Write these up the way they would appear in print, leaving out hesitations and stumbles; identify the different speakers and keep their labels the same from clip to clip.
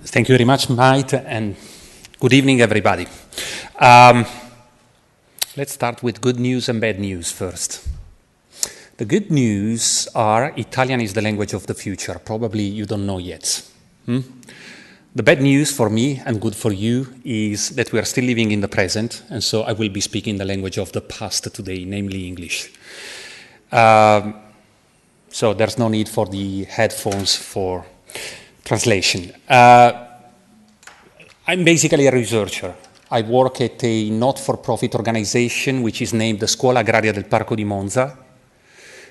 Speaker 1: Thank you very much, Mike, and good evening, everybody. Let's start with good news and bad news first. The good news are Italian is the language of the future. Probably you don't know yet. The bad news for me and good for you is that we are still living in the present, and so I will be speaking the language of the past today, namely English. So there's no need for the headphones for translation. I'm basically a researcher. I work at a not-for-profit organization which is named the Scuola Agraria del Parco di Monza.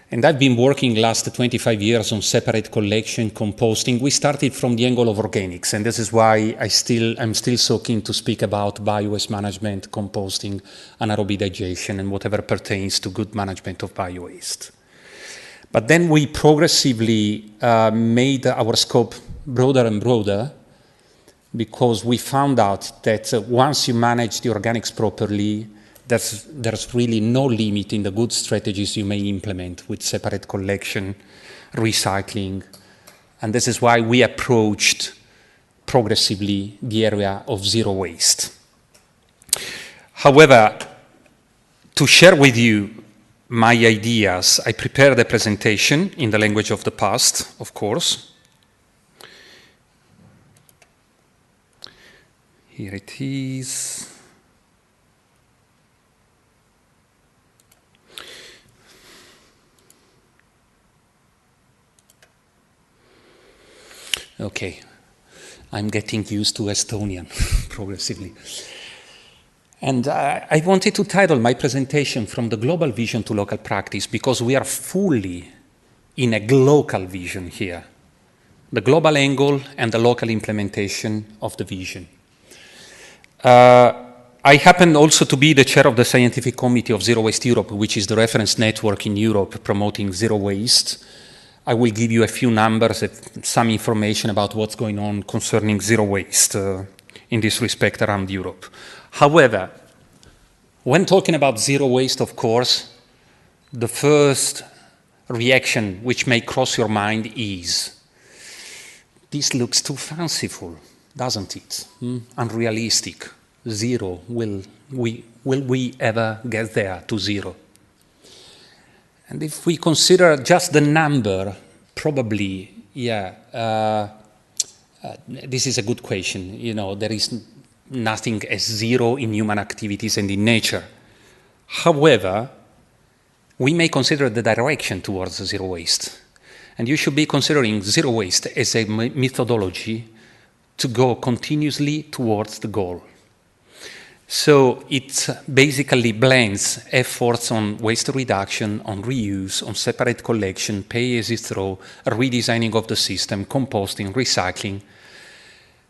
Speaker 1: And I've been working last 25 years on separate collection, composting. We started from the angle of organics, and this is why I'm still so keen to speak about biowaste management, composting, anaerobic digestion, and whatever pertains to good management of biowaste. But then we progressively made our scope broader and broader, because we found out that once you manage the organics properly, there's really no limit in the good strategies you may implement with separate collection, recycling, and this is why we approached progressively the area of zero waste. However, to share with you my ideas, I prepared a presentation in the language of the past, of course. Here it is. Okay, I'm getting used to Estonian progressively. And I wanted to title my presentation From the Global Vision to Local Practice, because we are fully in a local vision here. The global angle and the local implementation of the vision. I happen also to be the chair of the scientific committee of Zero Waste Europe, which is the reference network in Europe promoting zero waste. I will give you a few numbers, some information about what's going on concerning zero waste in this respect around Europe. However, when talking about zero waste, of course, the first reaction which may cross your mind is, this looks too fanciful, doesn't it? Unrealistic. Zero. Will we ever get there to zero? And if we consider just the number, probably, this is a good question. You know, there is nothing as zero in human activities and in nature. However, we may consider the direction towards zero waste. And you should be considering zero waste as a methodology to go continuously towards the goal. So it basically blends efforts on waste reduction, on reuse, on separate collection, pay as you throw, redesigning of the system, composting, recycling,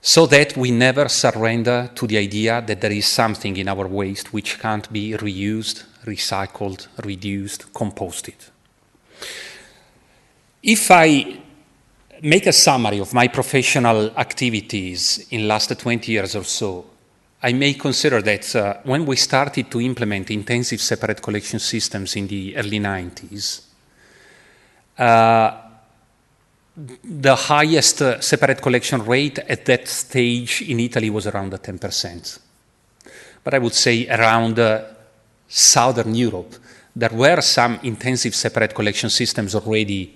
Speaker 1: so that we never surrender to the idea that there is something in our waste which can't be reused, recycled, reduced, composted. If I make a summary of my professional activities in the last 20 years or so, I may consider that when we started to implement intensive separate collection systems in the early 90s, the highest separate collection rate at that stage in Italy was around 10%. But I would say around Southern Europe, there were some intensive separate collection systems already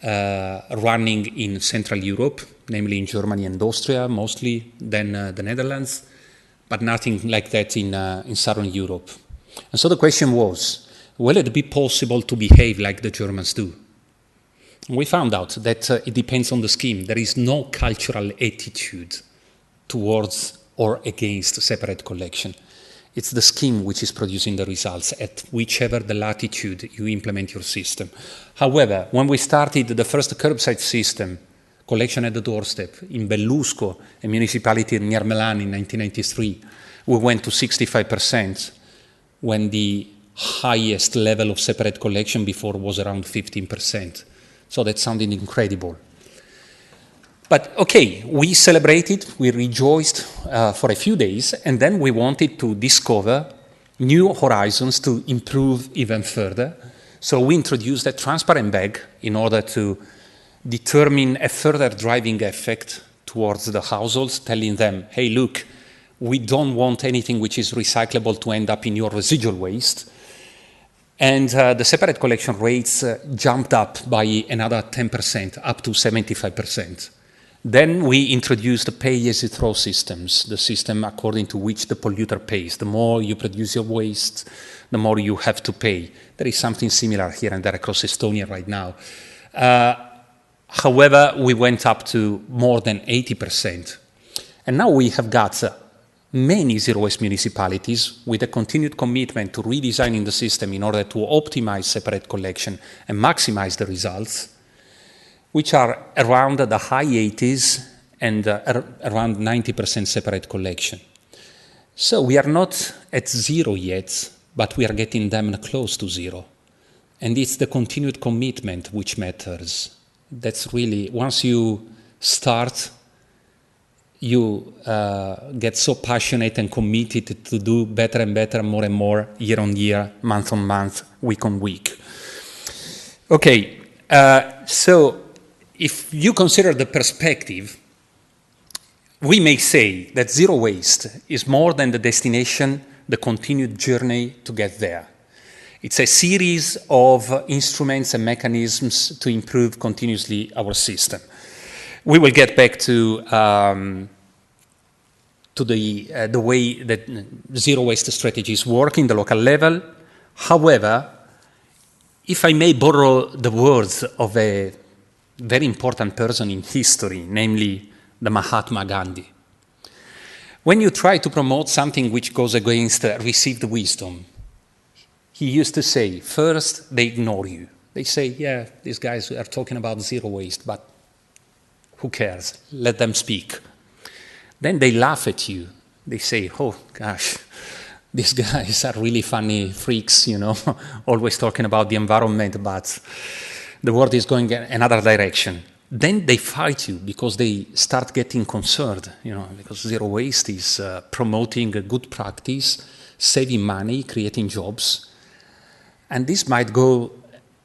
Speaker 1: running in Central Europe, namely in Germany and Austria mostly, then the Netherlands, but nothing like that in Southern Europe. And so the question was, will it be possible to behave like the Germans do? We found out that it depends on the scheme. There is no cultural attitude towards or against separate collection. It's the scheme which is producing the results at whichever the latitude you implement your system. However, when we started the first curbside system, collection at the doorstep, in Bellusco, a municipality near Milan in 1993, we went to 65%, when the highest level of separate collection before was around 15%. So that sounded incredible. But okay, we celebrated, we rejoiced for a few days, and then we wanted to discover new horizons to improve even further. So we introduced a transparent bag in order to determine a further driving effect towards the households, telling them, hey, look, we don't want anything which is recyclable to end up in your residual waste. And the separate collection rates jumped up by another 10%, up to 75%. Then we introduced the pay-as-you-throw systems, the system according to which the polluter pays. The more you produce your waste, the more you have to pay. There is something similar here and there across Estonia right now. However, we went up to more than 80%. And now we have got many zero-waste municipalities with a continued commitment to redesigning the system in order to optimize separate collection and maximize the results, which are around the high 80s and around 90% separate collection. So we are not at zero yet, but we are getting damn close to zero. And it's the continued commitment which matters. That's really, once you start, you get so passionate and committed to do better and better, more and more, year on year, month on month, week on week. Okay, so if you consider the perspective, we may say that zero waste is more than the destination, the continued journey to get there. It's a series of instruments and mechanisms to improve continuously our system. We will get back to the way that zero waste strategies work in the local level. However, if I may borrow the words of a very important person in history, namely the Mahatma Gandhi, when you try to promote something which goes against received wisdom, he used to say, first they ignore you. They say, yeah, these guys are talking about zero waste, but who cares? Let them speak. Then they laugh at you. They say, oh, gosh, these guys are really funny freaks, you know, always talking about the environment, but the world is going another direction. Then they fight you because they start getting concerned, you know, because zero waste is promoting a good practice, saving money, creating jobs. And this might go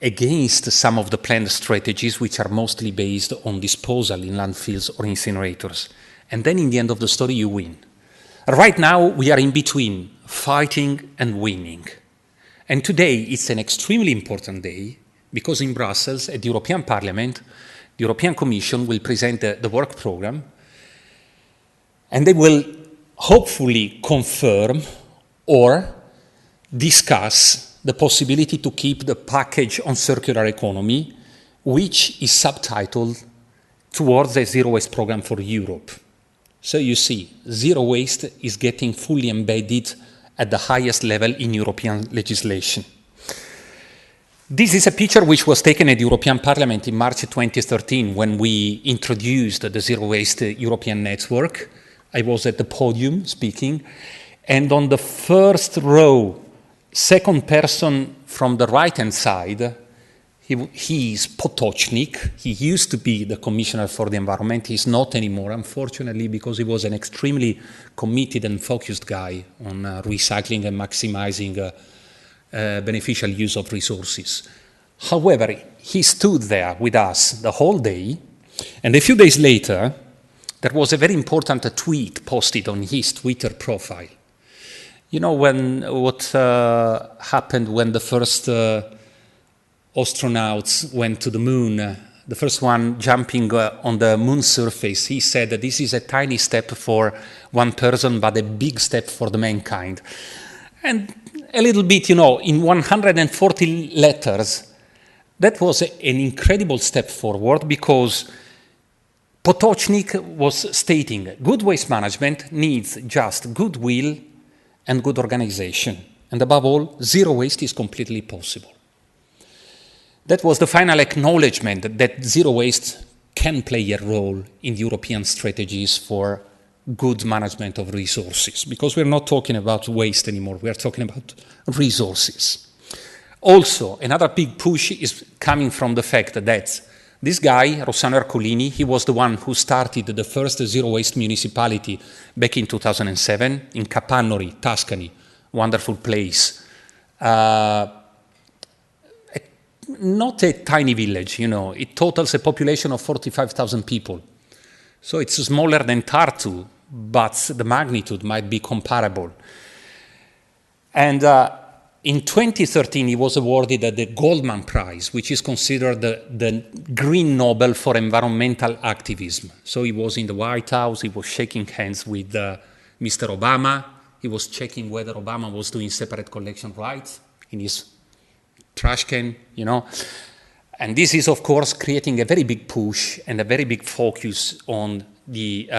Speaker 1: against some of the planned strategies, which are mostly based on disposal in landfills or incinerators. And then in the end of the story, you win. Right now, we are in between fighting and winning. And today, it's an extremely important day because in Brussels, at the European Parliament, the European Commission will present the work program, and they will hopefully confirm or discuss the possibility to keep the package on circular economy, which is subtitled towards a zero waste program for Europe. So you see, zero waste is getting fully embedded at the highest level in European legislation. This is a picture which was taken at the European Parliament in March 2013 when we introduced the Zero Waste European Network. I was at the podium speaking, and on the first row, second person from the right-hand side, he is Potočnik. He used to be the Commissioner for the Environment. He's not anymore, unfortunately, because he was an extremely committed and focused guy on recycling and maximizing beneficial use of resources. However, he stood there with us the whole day, and a few days later, there was a very important tweet posted on his Twitter profile. You know what happened when the first astronauts went to the moon, the first one jumping on the moon's surface? He said that this is a tiny step for one person, but a big step for the mankind. And a little bit, you know, in 140 letters, that was an incredible step forward because Potočnik was stating good waste management needs just goodwill and good organization. And above all, zero waste is completely possible. That was the final acknowledgement that zero waste can play a role in European strategies for good management of resources, because we're not talking about waste anymore, we are talking about resources. Also, another big push is coming from the fact that this guy, Rossano Ercolini, he was the one who started the first zero waste municipality back in 2007 in Capannori, Tuscany, wonderful place. Not a tiny village, you know, it totals a population of 45,000 people. So it's smaller than Tartu, but the magnitude might be comparable. And in 2013, he was awarded the Goldman Prize, which is considered the Green Nobel for environmental activism. So he was in the White House, he was shaking hands with Mr. Obama, he was checking whether Obama was doing separate collection rights in his trash can, you know. And this is, of course, creating a very big push and a very big focus on the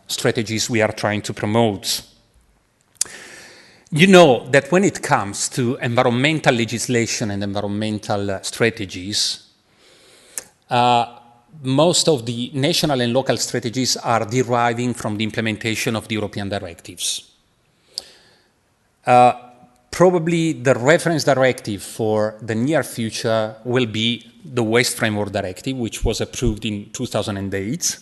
Speaker 1: strategies we are trying to promote. You know that when it comes to environmental legislation and environmental strategies, most of the national and local strategies are deriving from the implementation of the European directives. Probably the reference directive for the near future will be the Waste Framework Directive, which was approved in 2008.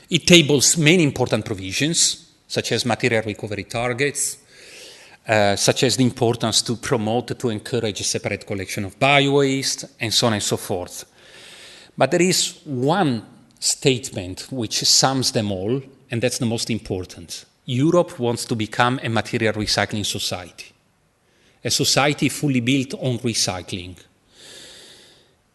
Speaker 1: It tables many important provisions, such as material recovery targets, such as the importance to promote, to encourage separate collection of biowaste, and so on and so forth. But there is one statement which sums them all, and that's the most important. Europe wants to become a material recycling society, a society fully built on recycling.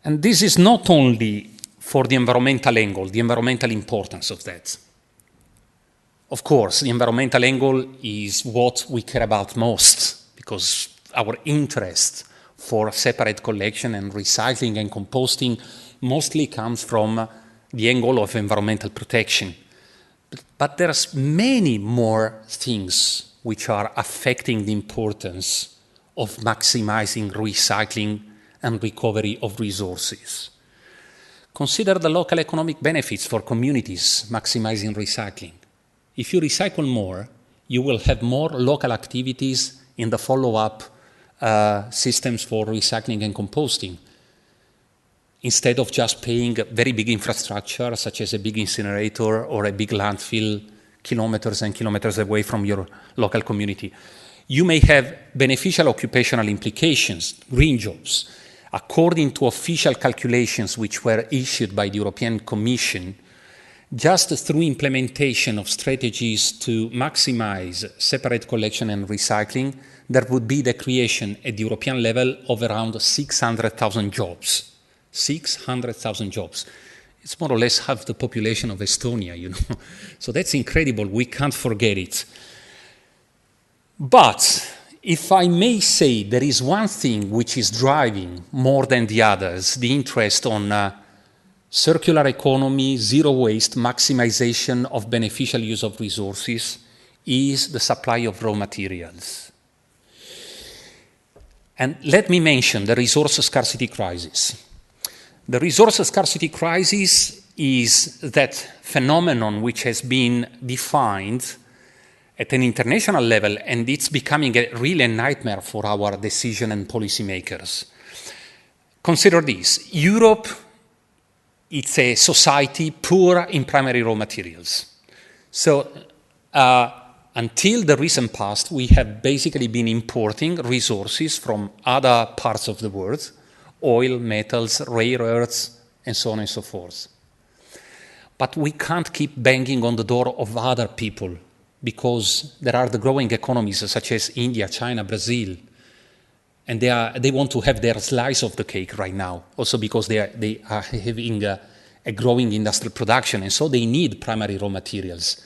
Speaker 1: And this is not only for the environmental angle, the environmental importance of that. Of course, the environmental angle is what we care about most, because our interest for separate collection and recycling and composting mostly comes from the angle of environmental protection. But there's many more things which are affecting the importance of maximizing recycling and recovery of resources. Consider the local economic benefits for communities maximizing recycling. If you recycle more, you will have more local activities in the follow-up systems for recycling and composting, instead of just paying very big infrastructure, such as a big incinerator or a big landfill, kilometers and kilometers away from your local community. You may have beneficial occupational implications, green jobs. According to official calculations which were issued by the European Commission, just through implementation of strategies to maximize separate collection and recycling, there would be the creation at the European level of around 600,000 jobs. 600,000 jobs. It's more or less half the population of Estonia, you know. So that's incredible. We can't forget it. But if I may say, there is one thing which is driving more than the others, the interest on circular economy, zero waste, maximization of beneficial use of resources, is the supply of raw materials. And let me mention the resource scarcity crisis. The resource scarcity crisis is that phenomenon which has been defined at an international level, and it's becoming really a nightmare for our decision and policymakers. Consider this. Europe, it's a society poor in primary raw materials. So until the recent past, we have basically been importing resources from other parts of the world, oil, metals, rare earths, and so on and so forth. But we can't keep banging on the door of other people, because there are the growing economies such as India, China, Brazil, and they want to have their slice of the cake right now, also because they are having a growing industrial production, and so they need primary raw materials.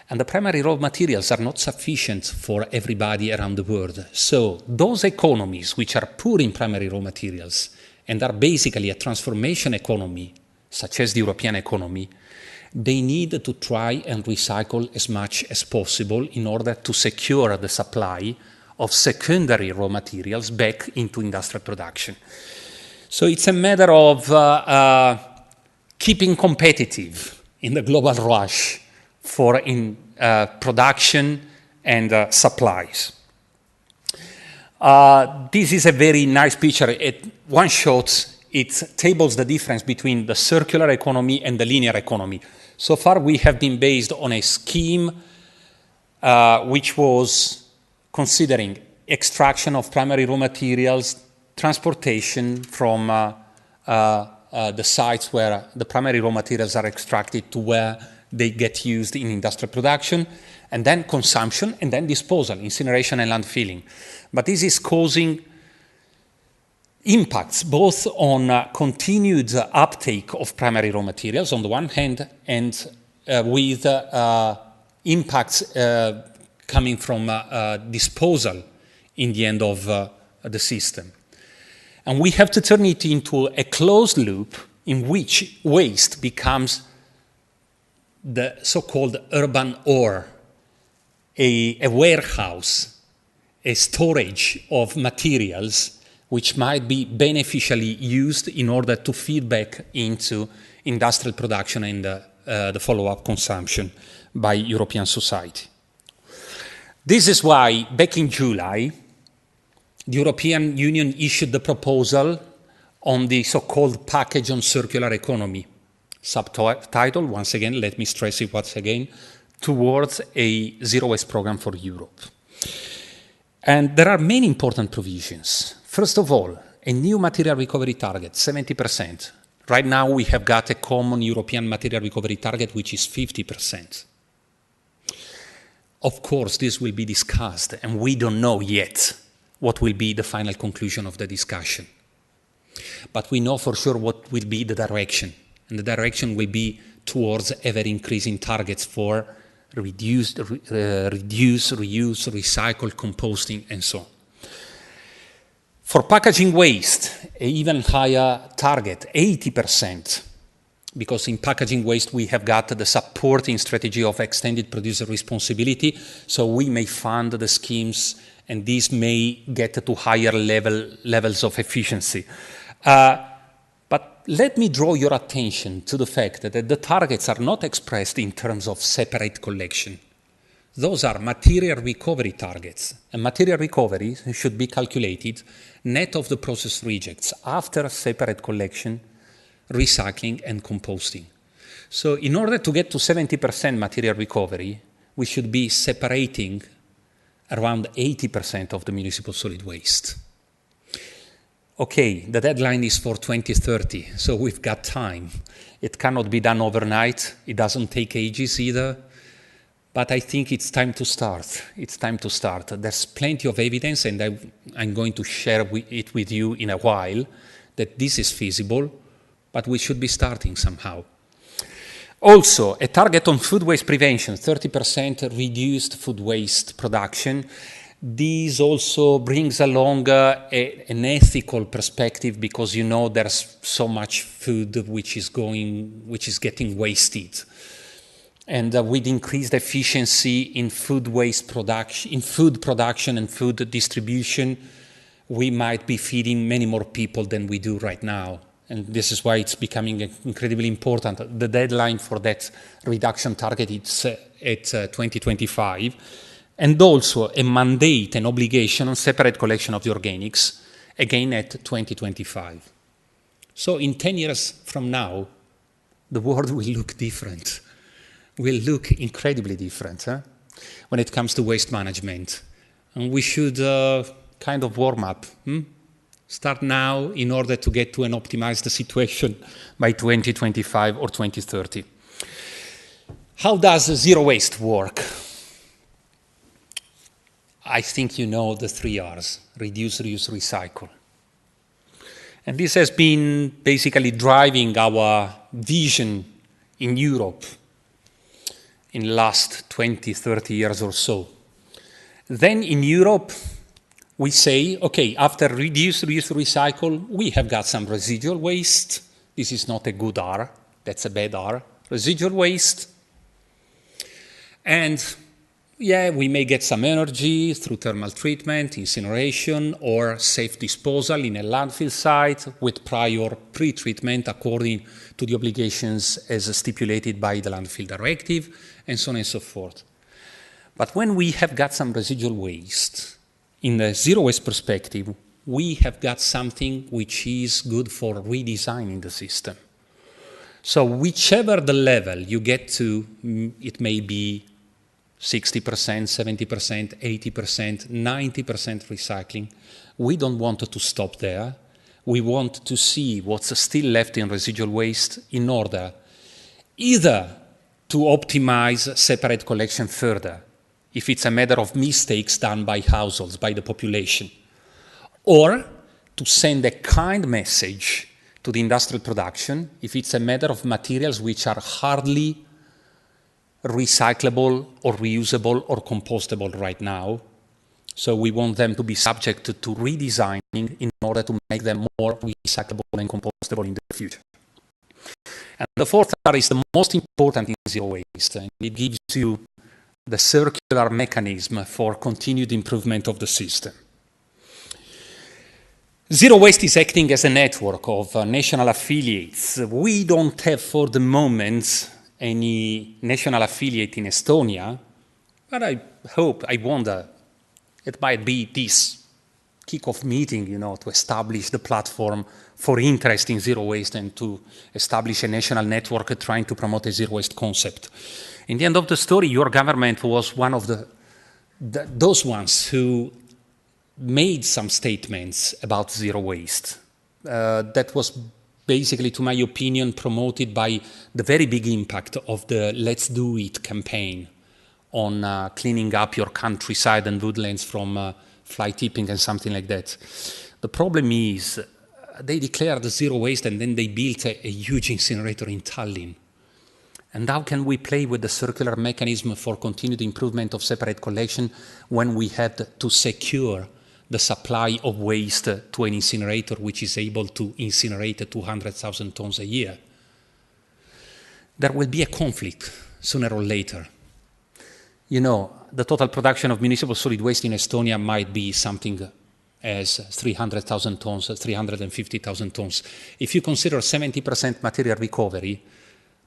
Speaker 1: And the primary raw materials are not sufficient for everybody around the world. So those economies which are poor in primary raw materials and are basically a transformation economy, such as the European economy, they need to try and recycle as much as possible in order to secure the supply of secondary raw materials back into industrial production. So it's a matter of keeping competitive in the global rush for production and supplies. This is a very nice picture. One shot, it tables the difference between the circular economy and the linear economy. So far, we have been based on a scheme which was considering extraction of primary raw materials, transportation from the sites where the primary raw materials are extracted to where they get used in industrial production, and then consumption, and then disposal, incineration and landfilling. But this is causing impacts both on continued uptake of primary raw materials on the one hand, and with impacts coming from disposal in the end of the system. And we have to turn it into a closed loop in which waste becomes the so-called urban ore, a warehouse, a storage of materials which might be beneficially used in order to feed back into industrial production and the follow-up consumption by European society. This is why, back in July, the European Union issued the proposal on the so-called package on circular economy. Subtitle, once again, let me stress it once again, towards a zero-waste program for Europe. And there are many important provisions. First of all, a new material recovery target, 70%. Right now we have got a common European material recovery target, which is 50%. Of course, this will be discussed, and we don't know yet what will be the final conclusion of the discussion. But we know for sure what will be the direction, and the direction will be towards ever-increasing targets for reduce, reuse, recycle, composting, and so on. For packaging waste, an even higher target, 80%, because in packaging waste we have got the supporting strategy of extended producer responsibility, so we may fund the schemes and these may get to higher levels of efficiency. But let me draw your attention to the fact that the targets are not expressed in terms of separate collection. Those are material recovery targets, and material recovery should be calculated net of the process rejects after separate collection, recycling and composting. So in order to get to 70% material recovery, we should be separating around 80% of the municipal solid waste. Okay, the deadline is for 2030, so we've got time. It cannot be done overnight. It doesn't take ages either. But I think it's time to start. It's time to start. There's plenty of evidence, and I'm going to share it with you in a while, that this is feasible, but we should be starting somehow. Also, a target on food waste prevention, 30% reduced food waste production. This also brings along an ethical perspective, because you know there's so much food which is getting wasted. And with increased efficiency in food waste production, in food production and food distribution, we might be feeding many more people than we do right now. And this is why it's becoming incredibly important. The deadline for that reduction target is at 2025. And also a mandate, an obligation on separate collection of the organics, again at 2025. So in 10 years from now, the world will look different. Will look incredibly different when it comes to waste management. And we should kind of warm up. Start now in order to get to an optimized situation by 2025 or 2030. How does zero waste work? I think you know the 3 R's: reduce, reuse, recycle. And this has been basically driving our vision in Europe in the last 20, 30 years or so. Then in Europe, we say, okay, after reduce, reuse, recycle, we have got some residual waste. This is not a good R, that's a bad R. Residual waste. And yeah, we may get some energy through thermal treatment, incineration, or safe disposal in a landfill site with prior pre-treatment according to the obligations as stipulated by the landfill directive, and so on and so forth. But when we have got some residual waste, in the zero waste perspective, we have got something which is good for redesigning the system. So whichever the level you get to, it may be 60%, 70%, 80%, 90% recycling. We don't want to stop there. we want to see what's still left in residual waste in order either to optimize separate collection further, if it's a matter of mistakes done by households, by the population, or to send a kind message to the industrial production, if it's a matter of materials which are hardly recyclable or reusable or compostable right now. So we want them to be subject to redesigning in order to make them more recyclable and compostable in the future. And the fourth is the most important in zero waste, and it gives you the circular mechanism for continued improvement of the system. Zero waste is acting as a network of national affiliates. We don't have for the moment any national affiliate in Estonia, but I wonder, it might be this kick-off meeting, to establish the platform for interest in zero waste and to establish a national network trying to promote a zero waste concept. In the end of the story, your government was one of those ones who made some statements about zero waste. That was basically, to my opinion, promoted by the very big impact of the Let's Do It campaign on cleaning up your countryside and woodlands from fly tipping and something like that. The problem is they declared zero waste and then they built a huge incinerator in Tallinn. And how can we play with the circular mechanism for continued improvement of separate collection when we had to secure the supply of waste to an incinerator which is able to incinerate 200,000 tons a year? There will be a conflict sooner or later. The total production of municipal solid waste in Estonia might be something as 300,000 tons, 350,000 tons. If you consider 70% material recovery,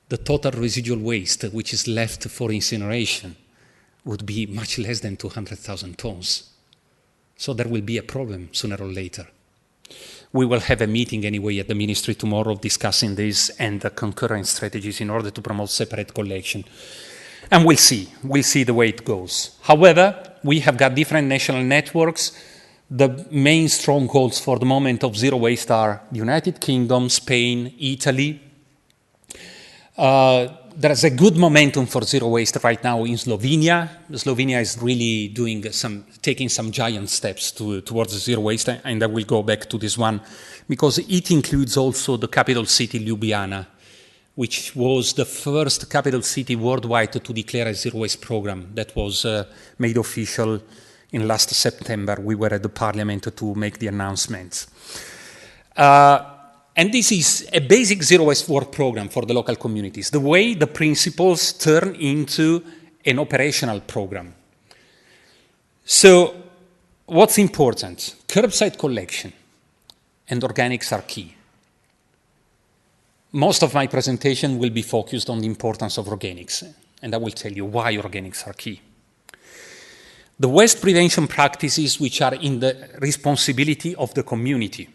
Speaker 1: the total residual waste which is left for incineration would be much less than 200,000 tons. So there will be a problem sooner or later. We will have a meeting anyway at the ministry tomorrow discussing this and the concurrent strategies in order to promote separate collection. And we'll see the way it goes. However, we have got different national networks. The main strongholds for the moment of zero waste are the United Kingdom, Spain, Italy. There's a good momentum for zero waste right now in Slovenia. Slovenia is really taking some giant steps towards zero waste, and I will go back to this one because it includes also the capital city Ljubljana, which was the first capital city worldwide to declare a zero waste program that was made official in last September. We were at the parliament to make the announcement. And this is a basic zero waste work program for the local communities, the way the principles turn into an operational program. So what's important? Curbside collection and organics are key. Most of my presentation will be focused on the importance of organics, and I will tell you why organics are key. The waste prevention practices which are in the responsibility of the community.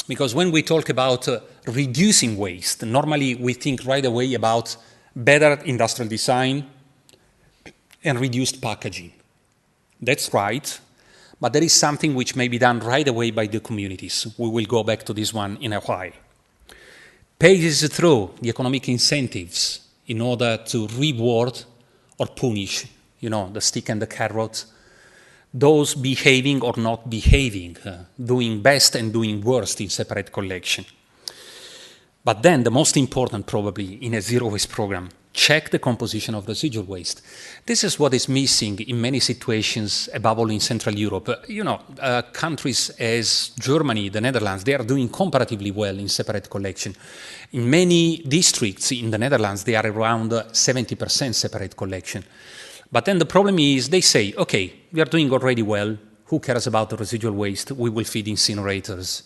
Speaker 1: Because when we talk about reducing waste, normally we think right away about better industrial design and reduced packaging. That's right, but there is something which may be done right away by the communities. We will go back to this one in a while. Pays through the economic incentives in order to reward or punish, the stick and the carrot, those behaving or not behaving, doing best and doing worst in separate collection. But then the most important probably in a zero waste program, check the composition of residual waste. This is what is missing in many situations, above all in Central Europe. Countries as Germany, the Netherlands, they are doing comparatively well in separate collection. In many districts in the Netherlands, they are around 70% separate collection. But then the problem is they say, okay, we are doing already well. Who cares about the residual waste? We will feed incinerators.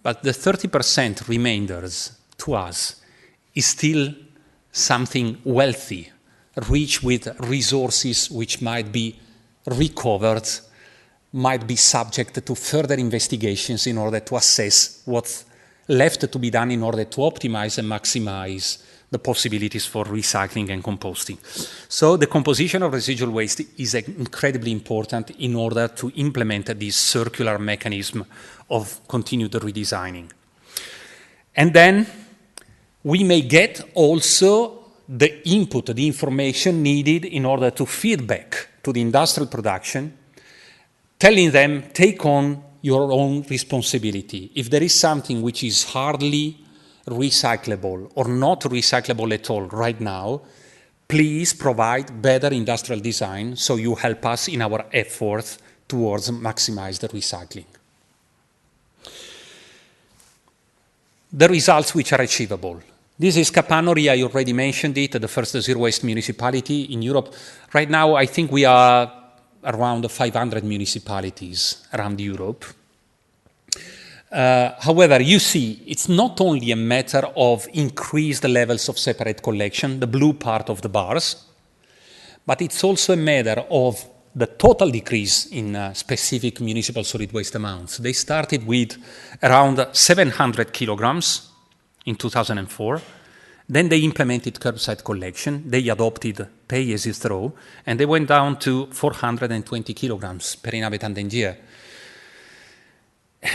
Speaker 1: But the 30% remainders to us is still something wealthy, rich with resources which might be recovered, might be subject to further investigations in order to assess what's left to be done in order to optimize and maximize the possibilities for recycling and composting. So the composition of residual waste is incredibly important in order to implement this circular mechanism of continued redesigning. And then we may get also the input, the information needed in order to feed back to the industrial production, telling them, take on your own responsibility. If there is something which is hardly recyclable or not recyclable at all right now, please provide better industrial design so you help us in our efforts towards maximize the recycling. The results which are achievable. This is Capanori, I already mentioned it, the first zero-waste municipality in Europe. Right now, I think we are around 500 municipalities around Europe. However, you see, it's not only a matter of increased levels of separate collection, the blue part of the bars, but it's also a matter of the total decrease in specific municipal solid waste amounts. They started with around 700 kilograms in 2004. Then they implemented curbside collection. They adopted pay as you throw, and they went down to 420 kilograms per inhabitant and year.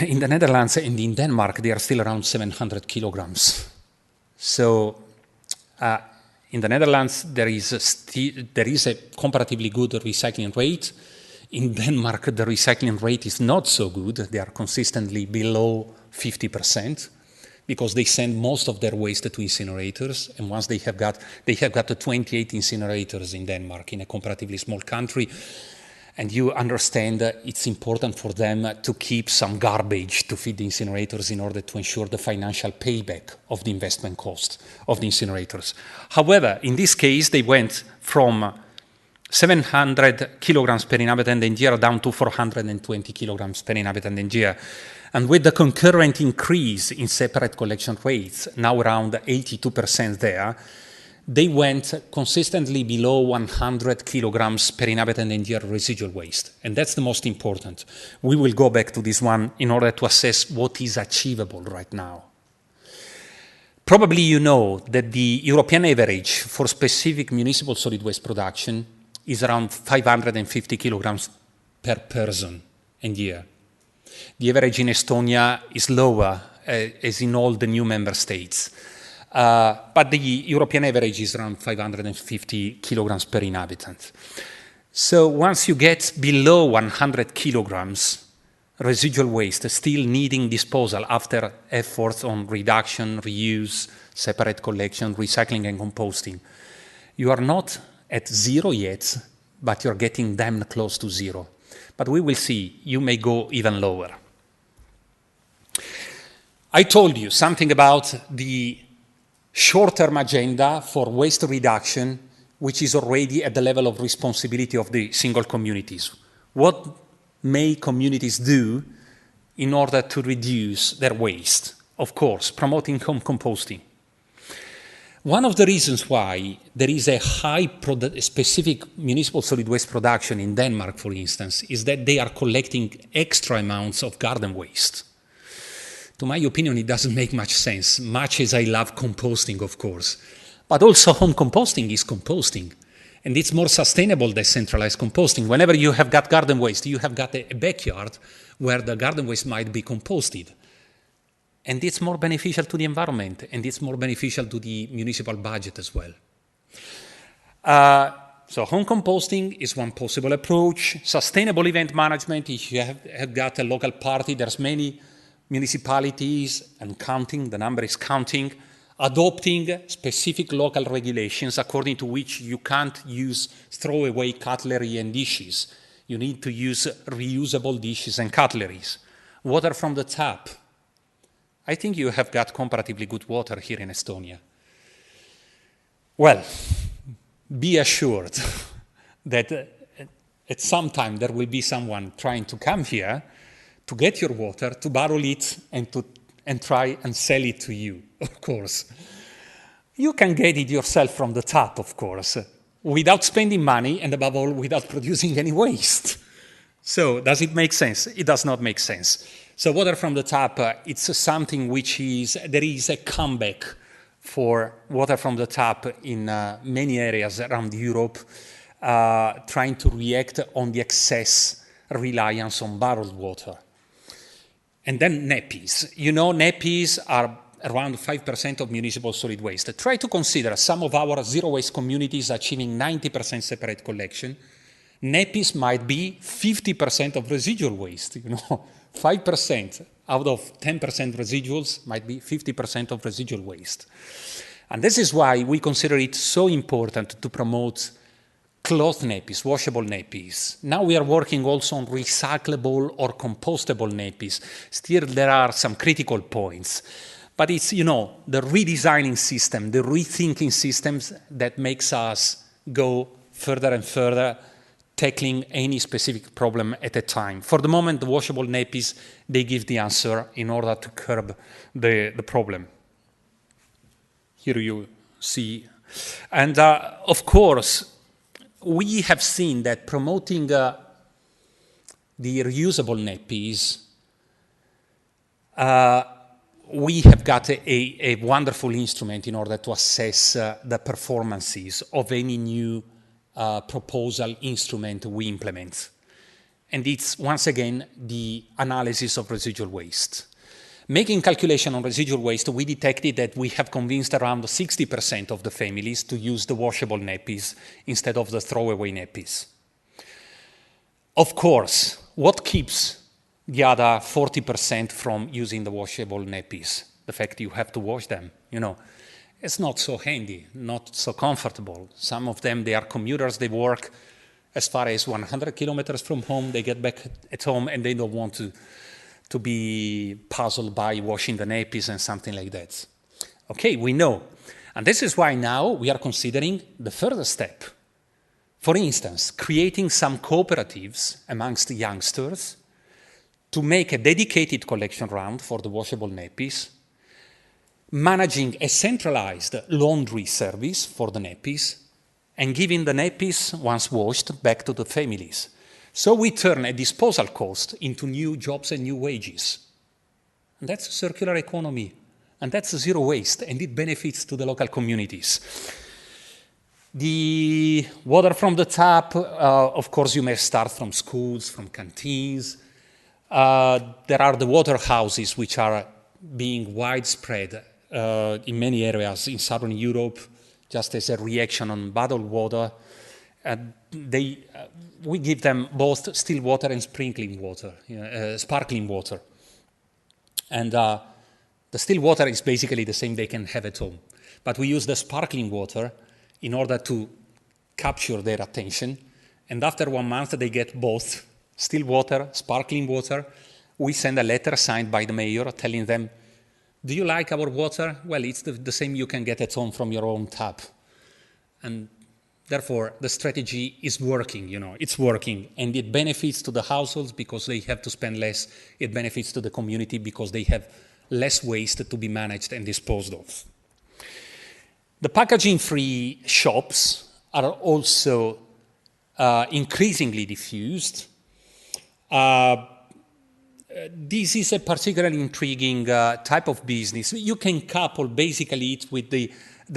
Speaker 1: In the Netherlands and in Denmark, they are still around 700 kilograms. So in the Netherlands, there is a comparatively good recycling rate. In Denmark, the recycling rate is not so good. They are consistently below 50% because they send most of their waste to incinerators. And once they have got 28 incinerators in Denmark, in a comparatively small country. And you understand that it's important for them to keep some garbage to feed the incinerators in order to ensure the financial payback of the investment cost of the incinerators. However, in this case, they went from 700 kilograms per inhabitant and year down to 420 kilograms per inhabitant and year. And with the concurrent increase in separate collection rates, now around 82% there, they went consistently below 100 kilograms per inhabitant and year residual waste. And that's the most important. We will go back to this one in order to assess what is achievable right now. Probably you know that the European average for specific municipal solid waste production is around 550 kilograms per person and year. The average in Estonia is lower, as in all the new member states. But the European average is around 550 kilograms per inhabitant. So once you get below 100 kilograms residual waste still needing disposal after efforts on reduction, reuse, separate collection, recycling and composting, you are not at zero yet, but you're getting damn close to zero. But we will see, you may go even lower. I told you something about the short-term agenda for waste reduction, which is already at the level of responsibility of the single communities. What may communities do in order to reduce their waste? Of course, promoting home composting. One of the reasons why there is a high specific municipal solid waste production in Denmark, for instance, is that they are collecting extra amounts of garden waste. To my opinion, it doesn't make much sense, much as I love composting, of course. But also home composting is composting. And it's more sustainable than centralized composting. Whenever you have got garden waste, you have got a backyard where the garden waste might be composted. And it's more beneficial to the environment, and it's more beneficial to the municipal budget as well. So home composting is one possible approach. Sustainable event management, if you have got a local party, there's many municipalities and counting, the number is counting, adopting specific local regulations according to which you can't use throwaway cutlery and dishes. You need to use reusable dishes and cutleries. Water from the tap. I think you have got comparatively good water here in Estonia. Well, be assured that at some time there will be someone trying to come here to get your water, to barrel it, and try and sell it to you, of course. You can get it yourself from the tap, of course, without spending money, and above all, without producing any waste. So, does it make sense? It does not make sense. So, water from the tap, it's something which is, there is a comeback for water from the tap in many areas around Europe, trying to react on the excess reliance on bottled water. And then nappies. You know, nappies are around 5% of municipal solid waste. Try to consider some of our zero waste communities achieving 90% separate collection. Nappies might be 50% of residual waste, you know, 5% out of 10% residuals might be 50% of residual waste. And this is why we consider it so important to promote cloth nappies, washable nappies. Now we are working also on recyclable or compostable nappies. Still, there are some critical points. But it's, you know, the redesigning system, the rethinking systems that makes us go further and further, tackling any specific problem at a time. For the moment, the washable nappies, they give the answer in order to curb the problem. Here you see. And of course, we have seen that promoting the reusable nappies, we have got a wonderful instrument in order to assess the performances of any new proposal instrument we implement. And it's, once again, the analysis of residual waste. Making calculation on residual waste, we detected that we have convinced around 60% of the families to use the washable nappies instead of the throwaway nappies. Of course, what keeps the other 40% from using the washable nappies? The fact you have to wash them, you know. It's not so handy, not so comfortable. Some of them, they are commuters, they work as far as 100 kilometers from home, they get back at home and they don't want to be puzzled by washing the nappies and something like that. Okay, we know. And this is why now we are considering the further step. For instance, creating some cooperatives amongst the youngsters to make a dedicated collection round for the washable nappies, managing a centralized laundry service for the nappies, and giving the nappies, once washed, back to the families. So we turn a disposal cost into new jobs and new wages. And that's a circular economy, and that's zero waste, and it benefits to the local communities. The water from the tap, of course, you may start from schools, from canteens. There are the water houses, which are being widespread in many areas in Southern Europe, just as a reaction on bottled water. We give them both still water and sparkling water. And the still water is basically the same they can have at home. But we use the sparkling water in order to capture their attention. And after 1 month, they get both still water, sparkling water. We send a letter signed by the mayor telling them, do you like our water? Well, it's the same you can get at home from your own tap. And therefore, the strategy is working, you know, it's working. And it benefits to the households because they have to spend less. It benefits to the community because they have less waste to be managed and disposed of. The packaging-free shops are also increasingly diffused. This is a particularly intriguing type of business. You can couple basically it with the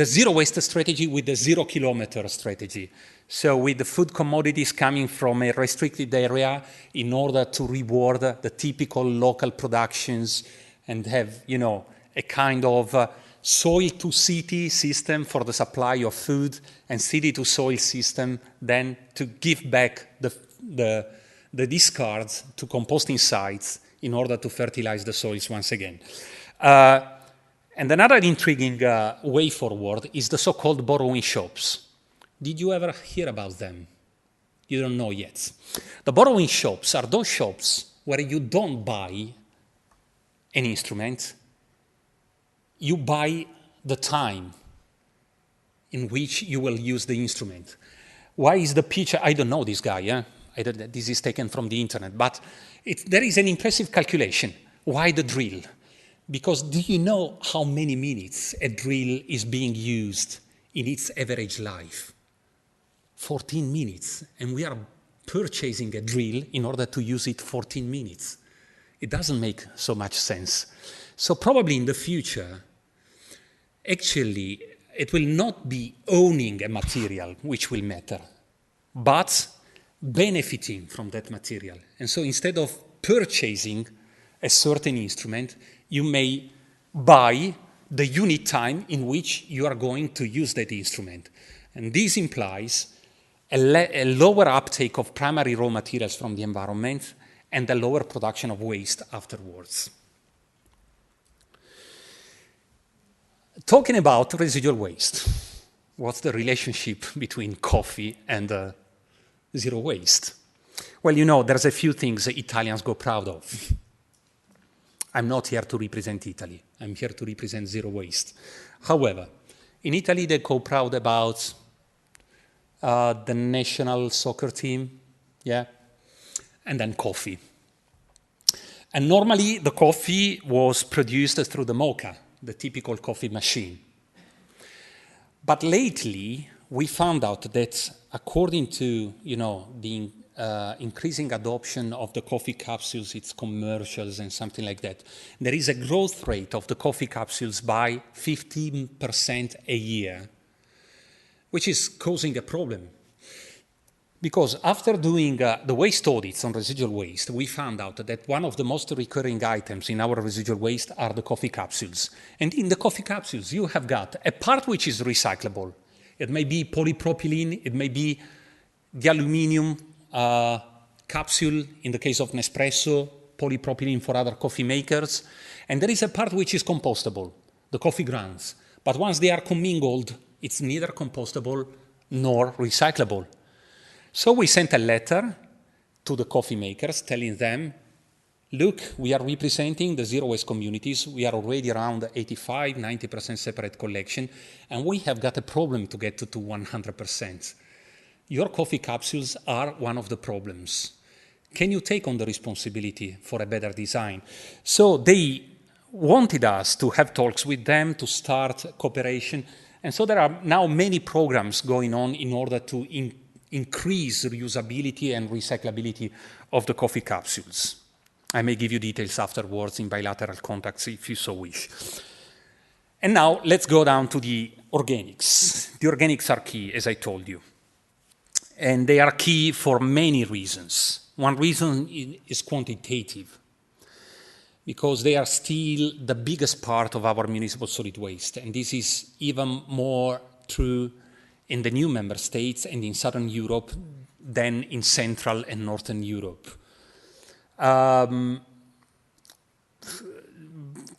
Speaker 1: zero waste strategy with the 0 kilometer strategy. So with the food commodities coming from a restricted area in order to reward the typical local productions and have, you know, a kind of soil to city system for the supply of food and city to soil system, then to give back the discards to composting sites in order to fertilize the soils once again. And another intriguing way forward is the so-called borrowing shops. Did you ever hear about them? You don't know yet. The borrowing shops are those shops where you don't buy an instrument, you buy the time in which you will use the instrument. Why is the picture? I don't know this guy. Yeah? This is taken from the internet, but there is an impressive calculation. Why the drill? Because do you know how many minutes a drill is being used in its average life? 14 minutes. And we are purchasing a drill in order to use it 14 minutes. It doesn't make so much sense. So probably in the future, actually, it will not be owning a material which will matter, but benefiting from that material. And so instead of purchasing a certain instrument, you may buy the unit time in which you are going to use that instrument. And this implies a lower uptake of primary raw materials from the environment and a lower production of waste afterwards. Talking about residual waste, what's the relationship between coffee and zero waste? Well, you know, there's a few things that Italians go proud of. I'm not here to represent Italy. I'm here to represent zero waste. However, in Italy, they go proud about the national soccer team, yeah, and then coffee. And normally, the coffee was produced through the mocha, the typical coffee machine. But lately, we found out that according to, you know, the increasing adoption of the coffee capsules, its commercials and something like that, there is a growth rate of the coffee capsules by 15% a year, which is causing a problem. Because after doing the waste audits on residual waste, we found out that one of the most recurring items in our residual waste are the coffee capsules. And in the coffee capsules, you have got a part which is recyclable. It may be polypropylene, it may be the aluminum capsule in the case of Nespresso, polypropylene for other coffee makers. And there is a part which is compostable, the coffee grounds. But once they are commingled, it's neither compostable nor recyclable. So we sent a letter to the coffee makers telling them, look, we are representing the zero waste communities. We are already around 85, 90% separate collection, and we have got a problem to get to 100%. Your coffee capsules are one of the problems. Can you take on the responsibility for a better design? So they wanted us to have talks with them, to start cooperation. And so there are now many programs going on in order to increase reusability and recyclability of the coffee capsules. I may give you details afterwards in bilateral contacts if you so wish. And now let's go down to the organics. The organics are key, as I told you. And they are key for many reasons. One reason is quantitative, because they are still the biggest part of our municipal solid waste. And this is even more true in the new member states and in Southern Europe than in Central and Northern Europe.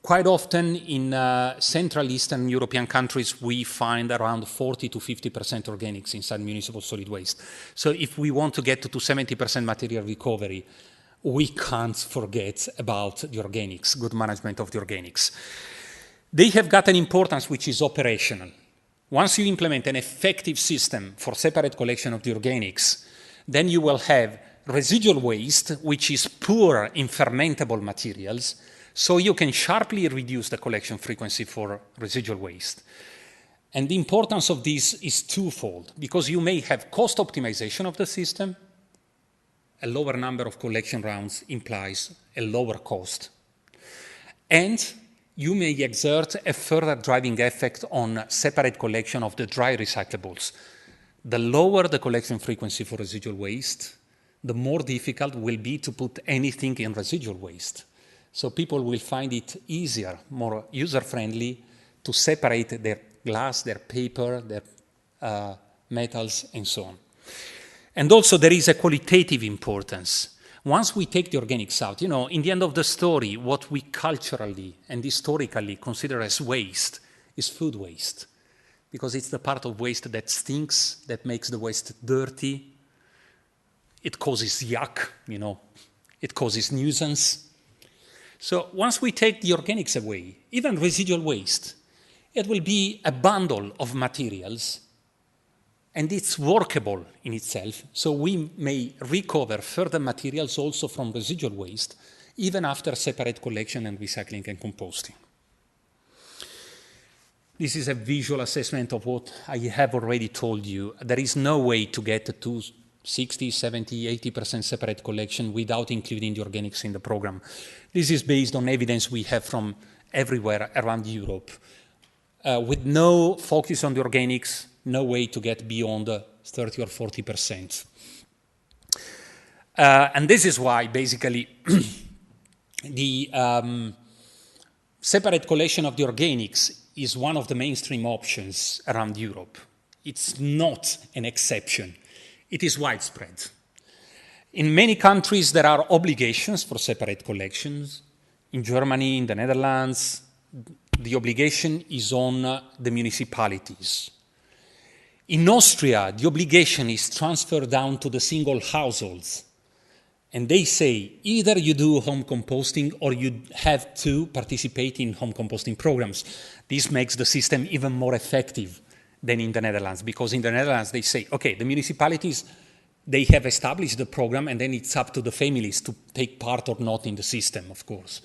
Speaker 1: Quite often in Central Eastern European countries, we find around 40 to 50% organics inside municipal solid waste. So if we want to get to 70% material recovery, we can't forget about the organics, good management of the organics. They have got an importance which is operational. Once you implement an effective system for separate collection of the organics, then you will have residual waste, which is poor in fermentable materials, so you can sharply reduce the collection frequency for residual waste. And the importance of this is twofold, because you may have cost optimization of the system. A lower number of collection rounds implies a lower cost. And you may exert a further driving effect on separate collection of the dry recyclables. The lower the collection frequency for residual waste, the more difficult will be to put anything in residual waste. So people will find it easier, more user-friendly to separate their glass, their paper, their metals, and so on. And also there is a qualitative importance. Once we take the organics out, you know, in the end of the story, what we culturally and historically consider as waste is food waste, because it's the part of waste that stinks, that makes the waste dirty. It causes yuck, you know, it causes nuisance. So once we take the organics away, even residual waste, it will be a bundle of materials, and it's workable in itself. So we may recover further materials also from residual waste, even after separate collection and recycling and composting. This is a visual assessment of what I have already told you. There is no way to get to 60, 70, 80% separate collection without including the organics in the program. This is based on evidence we have from everywhere around Europe. with no focus on the organics, no way to get beyond 30 or 40%. And this is why, basically, the separate collection of the organics is one of the mainstream options around Europe. It's not an exception. It is widespread. In many countries, there are obligations for separate collections. In Germany, in the Netherlands, the obligation is on the municipalities. In Austria, the obligation is transferred down to the single households. And they say either you do home composting or you have to participate in home composting programs. This makes the system even more effective than in the Netherlands, because in the Netherlands they say, okay, the municipalities, they have established the program and then it's up to the families to take part or not in the system, of course.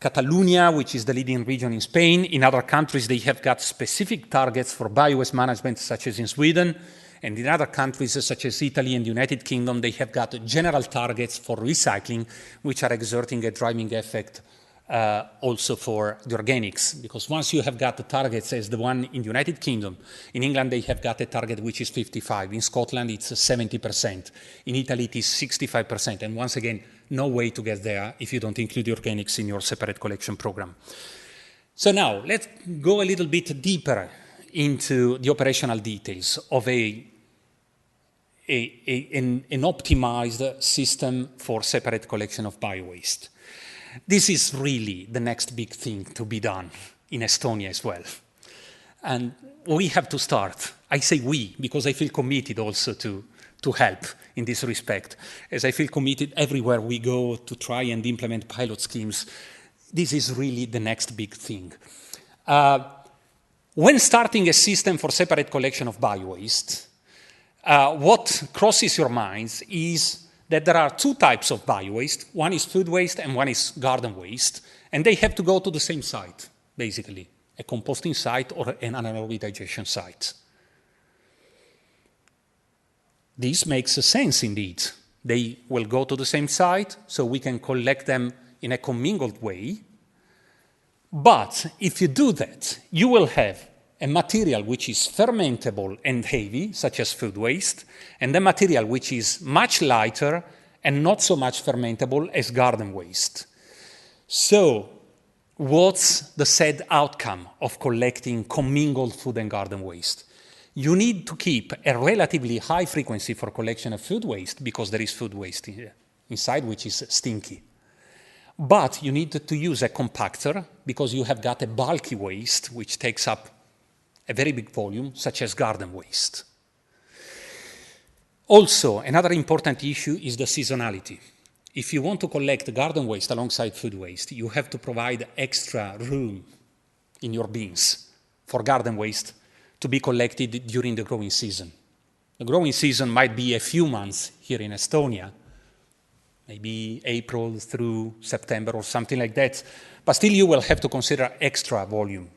Speaker 1: Catalonia, which is the leading region in Spain, in other countries they have got specific targets for biowaste management, such as in Sweden, and in other countries such as Italy and the United Kingdom, they have got general targets for recycling, which are exerting a driving effect also for the organics, because once you have got the targets as the one in the United Kingdom, in England they have got a target which is 55%, in Scotland it's 70%, in Italy it is 65%, and once again, no way to get there if you don't include the organics in your separate collection program. So now, let's go a little bit deeper into the operational details of an optimized system for separate collection of biowaste. This is really the next big thing to be done in Estonia as well. And we have to start. I say we, because I feel committed also to help in this respect, as I feel committed everywhere we go to try and implement pilot schemes. This is really the next big thing. When starting a system for separate collection of biowaste, what crosses your minds is that there are two types of biowaste. One is food waste and one is garden waste, and they have to go to the same site, basically, a composting site or an anaerobic digestion site. This makes sense indeed. They will go to the same site, so we can collect them in a commingled way. But if you do that, you will have a material which is fermentable and heavy, such as food waste, and a material which is much lighter and not so much fermentable as garden waste. So, what's the said outcome of collecting commingled food and garden waste? You need to keep a relatively high frequency for collection of food waste, because there is food waste inside which is stinky. But you need to use a compactor, because you have got a bulky waste which takes up a very big volume, such as garden waste. Also, another important issue is the seasonality. If you want to collect garden waste alongside food waste, you have to provide extra room in your bins for garden waste to be collected during the growing season. The growing season might be a few months here in Estonia, maybe April through September or something like that, but still you will have to consider extra volume.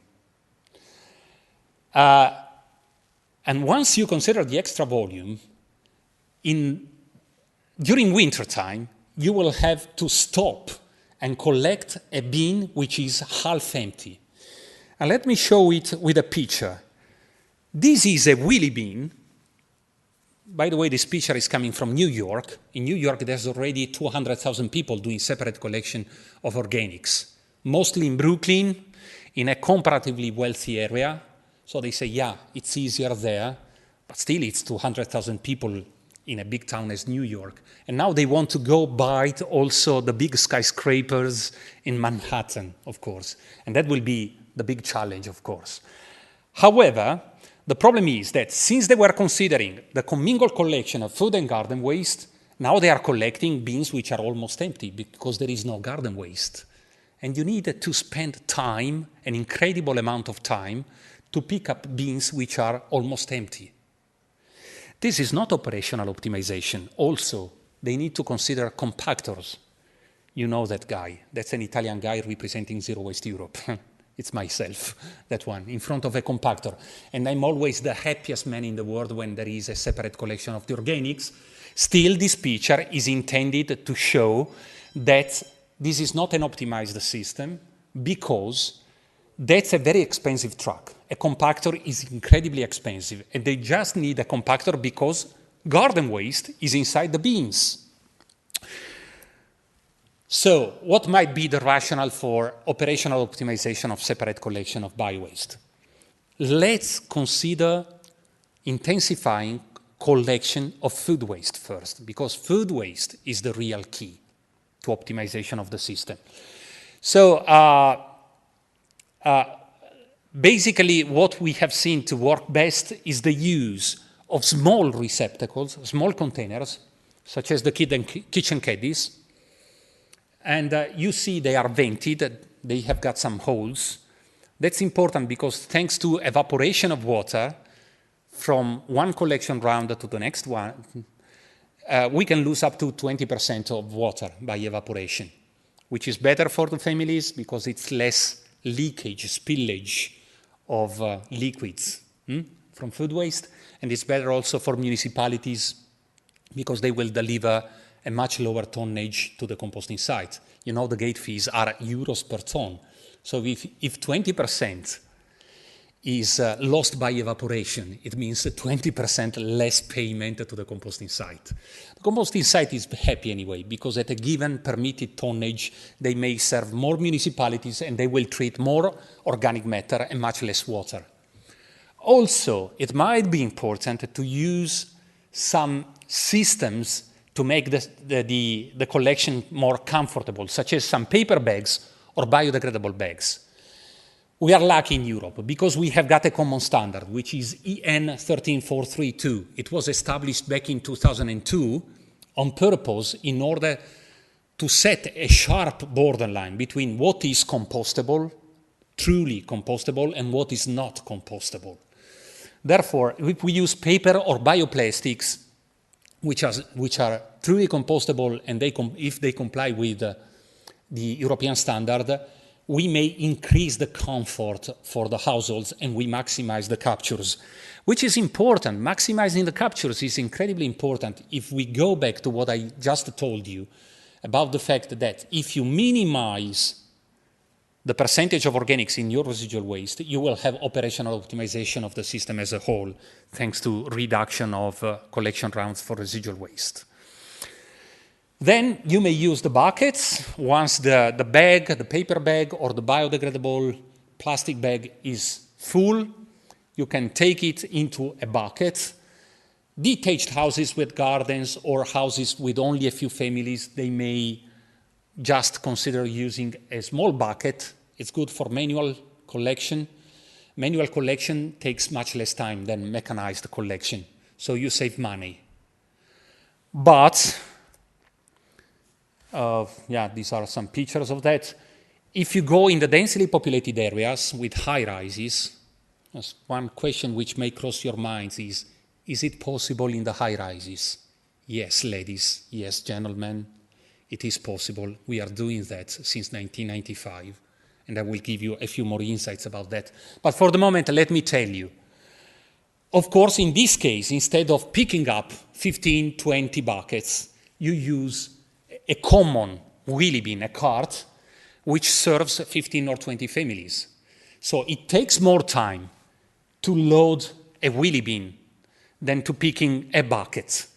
Speaker 1: And once you consider the extra volume, during winter time, you will have to stop and collect a bin which is half empty. And let me show it with a picture. This is a wheelie bin. By the way, this picture is coming from New York. In New York, there's already 200,000 people doing separate collection of organics, mostly in Brooklyn, in a comparatively wealthy area. So they say, yeah, it's easier there, but still it's 200,000 people in a big town as New York. And now they want to go bite also the big skyscrapers in Manhattan, of course. And that will be the big challenge, of course. However, the problem is that since they were considering the commingled collection of food and garden waste, now they are collecting bins which are almost empty because there is no garden waste. And you need to spend time, an incredible amount of time, to pick up bins which are almost empty. This is not operational optimization. Also, they need to consider compactors. You know that guy. That's an Italian guy representing Zero Waste Europe. It's myself, that one, in front of a compactor. And I'm always the happiest man in the world when there is a separate collection of the organics. Still, this picture is intended to show that this is not an optimized system, because that's a very expensive truck. A compactor is incredibly expensive, and they just need a compactor because garden waste is inside the bins. So what might be the rationale for operational optimization of separate collection of biowaste? Let's consider intensifying collection of food waste first, because food waste is the real key to optimization of the system. So basically what we have seen to work best is the use of small receptacles, small containers, such as the kitchen caddies. And you see they are vented, they have got some holes. That's important because thanks to evaporation of water from one collection round to the next one, we can lose up to 20% of water by evaporation, which is better for the families because it's less leakage, spillage of liquids from food waste. And it's better also for municipalities because they will deliver a much lower tonnage to the composting site. You know, the gate fees are euros per ton. So if 20% is lost by evaporation, it means 20% less payment to the composting site. The composting site is happy anyway, because at a given permitted tonnage, they may serve more municipalities and they will treat more organic matter and much less water. Also, it might be important to use some systems to make the collection more comfortable, such as some paper bags or biodegradable bags. We are lucky in Europe because we have got a common standard, which is EN 13432. It was established back in 2002 on purpose in order to set a sharp borderline between what is compostable, truly compostable, and what is not compostable. Therefore, if we use paper or bioplastics, which are truly compostable, and if they comply with the European standard, we may increase the comfort for the households and we maximize the captures, which is important. Maximizing the captures is incredibly important if we go back to what I just told you about the fact that if you minimize the percentage of organics in your residual waste, you will have operational optimization of the system as a whole, thanks to reduction of collection rounds for residual waste. Then you may use the buckets. Once the bag, the paper bag or the biodegradable plastic bag is full, you can take it into a bucket. Detached houses with gardens or houses with only a few families, they may just consider using a small bucket. It's good for manual collection. Manual collection takes much less time than mechanized collection, so you save money. But, these are some pictures of that. If you go in the densely populated areas with high rises, one question which may cross your minds is it possible in the high rises? Yes, ladies, yes, gentlemen. It is possible. We are doing that since 1995, and I will give you a few more insights about that. But for the moment, let me tell you. Of course, in this case, instead of picking up 15, 20 buckets, you use a common wheelie bin, a cart, which serves 15 or 20 families. So it takes more time to load a wheelie bin than to picking a bucket.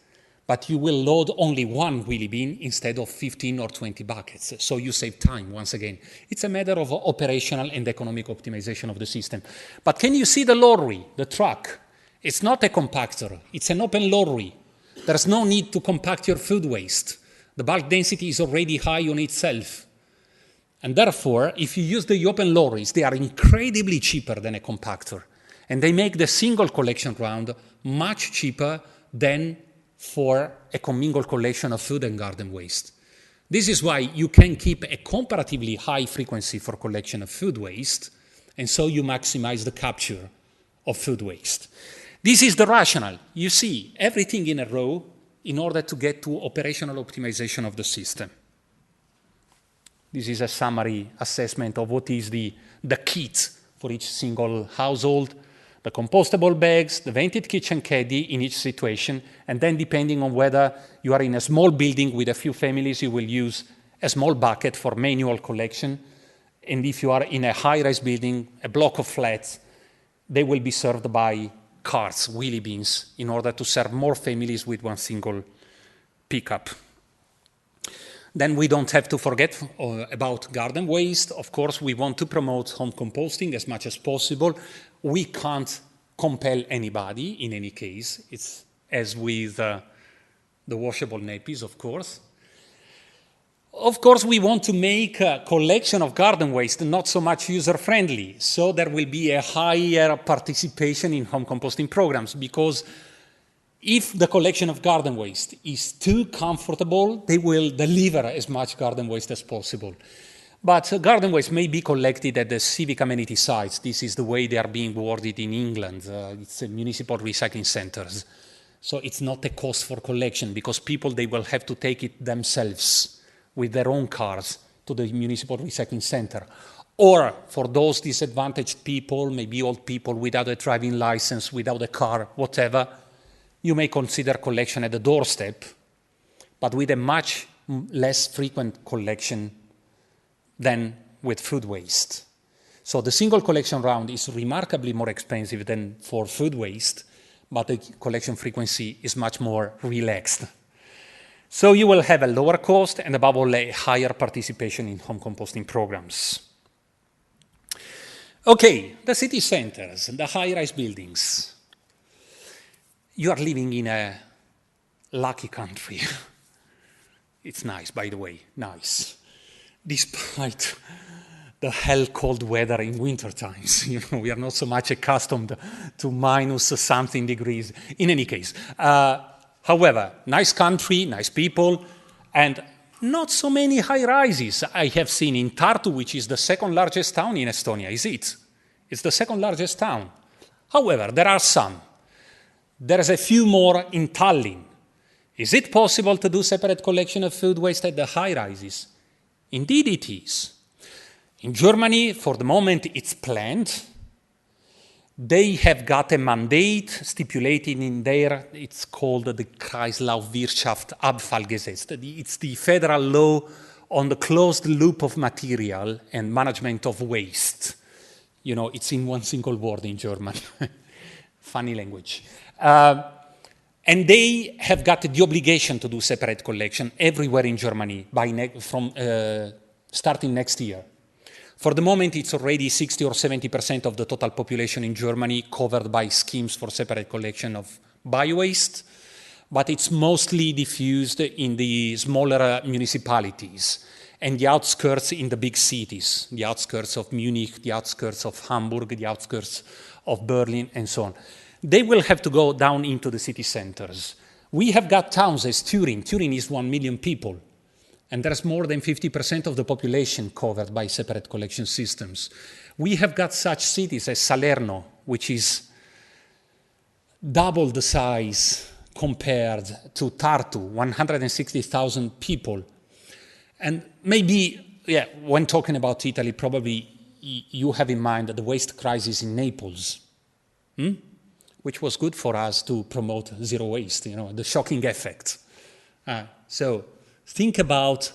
Speaker 1: But you will load only one wheelie bin instead of 15 or 20 buckets. So you save time once again. It's a matter of operational and economic optimization of the system. But can you see the lorry, the truck? It's not a compactor. It's an open lorry. There's no need to compact your food waste. The bulk density is already high on itself. And therefore, if you use the open lorries, they are incredibly cheaper than a compactor. And they make the single collection round much cheaper than for a commingled collection of food and garden waste. This is why you can keep a comparatively high frequency for collection of food waste, and so you maximize the capture of food waste. This is the rationale. You see everything in a row in order to get to operational optimization of the system. This is a summary assessment of what is the kit for each single household, the compostable bags, the vented kitchen caddy in each situation, and then depending on whether you are in a small building with a few families, you will use a small bucket for manual collection, And if you are in a high-rise building, a block of flats, they will be served by carts, wheelie bins, in order to serve more families with one single pickup. Then we don't have to forget about garden waste. Of course, we want to promote home composting as much as possible. We can't compel anybody in any case. It's as with the washable nappies, of course. Of course, we want to make a collection of garden waste not so much user-friendly, so there will be a higher participation in home composting programs, because if the collection of garden waste is too comfortable, they will deliver as much garden waste as possible. But garden waste may be collected at the civic amenity sites. This is the way they are being worded in England. It's municipal recycling centers. So it's not a cost for collection, because people, they will have to take it themselves with their own cars to the municipal recycling center. Or for those disadvantaged people, maybe old people without a driving license, without a car, whatever, you may consider collection at the doorstep, but with a much less frequent collection than with food waste. So the single collection round is remarkably more expensive than for food waste, but the collection frequency is much more relaxed. So you will have a lower cost and above all a higher participation in home composting programs. Okay, the city centers, the high-rise buildings. You are living in a lucky country. It's nice, by the way, nice. Despite the hell cold weather in winter times, we are not so much accustomed to minus something degrees. In any case, however, nice country, nice people, and not so many high-rises. I have seen in Tartu, which is the second largest town in Estonia, is it? It's the second largest town. However, there are some. There's a few more in Tallinn. Is it possible to do separate collection of food waste at the high-rises? Indeed it is. In Germany, for the moment, it's planned. They have got a mandate stipulated in there. It's called the Kreislaufwirtschaft Abfallgesetz. It's the federal law on the closed loop of material and management of waste. It's in one single word in German. Funny language. And they have got the obligation to do separate collection everywhere in Germany from starting next year. For the moment, it's already 60 or 70% of the total population in Germany covered by schemes for separate collection of biowaste, but it's mostly diffused in the smaller municipalities and the outskirts in the big cities, the outskirts of Munich, the outskirts of Hamburg, the outskirts of Berlin, and so on. They will have to go down into the city centers. We have got towns as Turin. Turin is 1 million people. And there's more than 50% of the population covered by separate collection systems. We have got such cities as Salerno, which is double the size compared to Tartu, 160,000 people. And maybe, when talking about Italy, probably you have in mind the waste crisis in Naples, which was good for us to promote zero waste, the shocking effect. So think about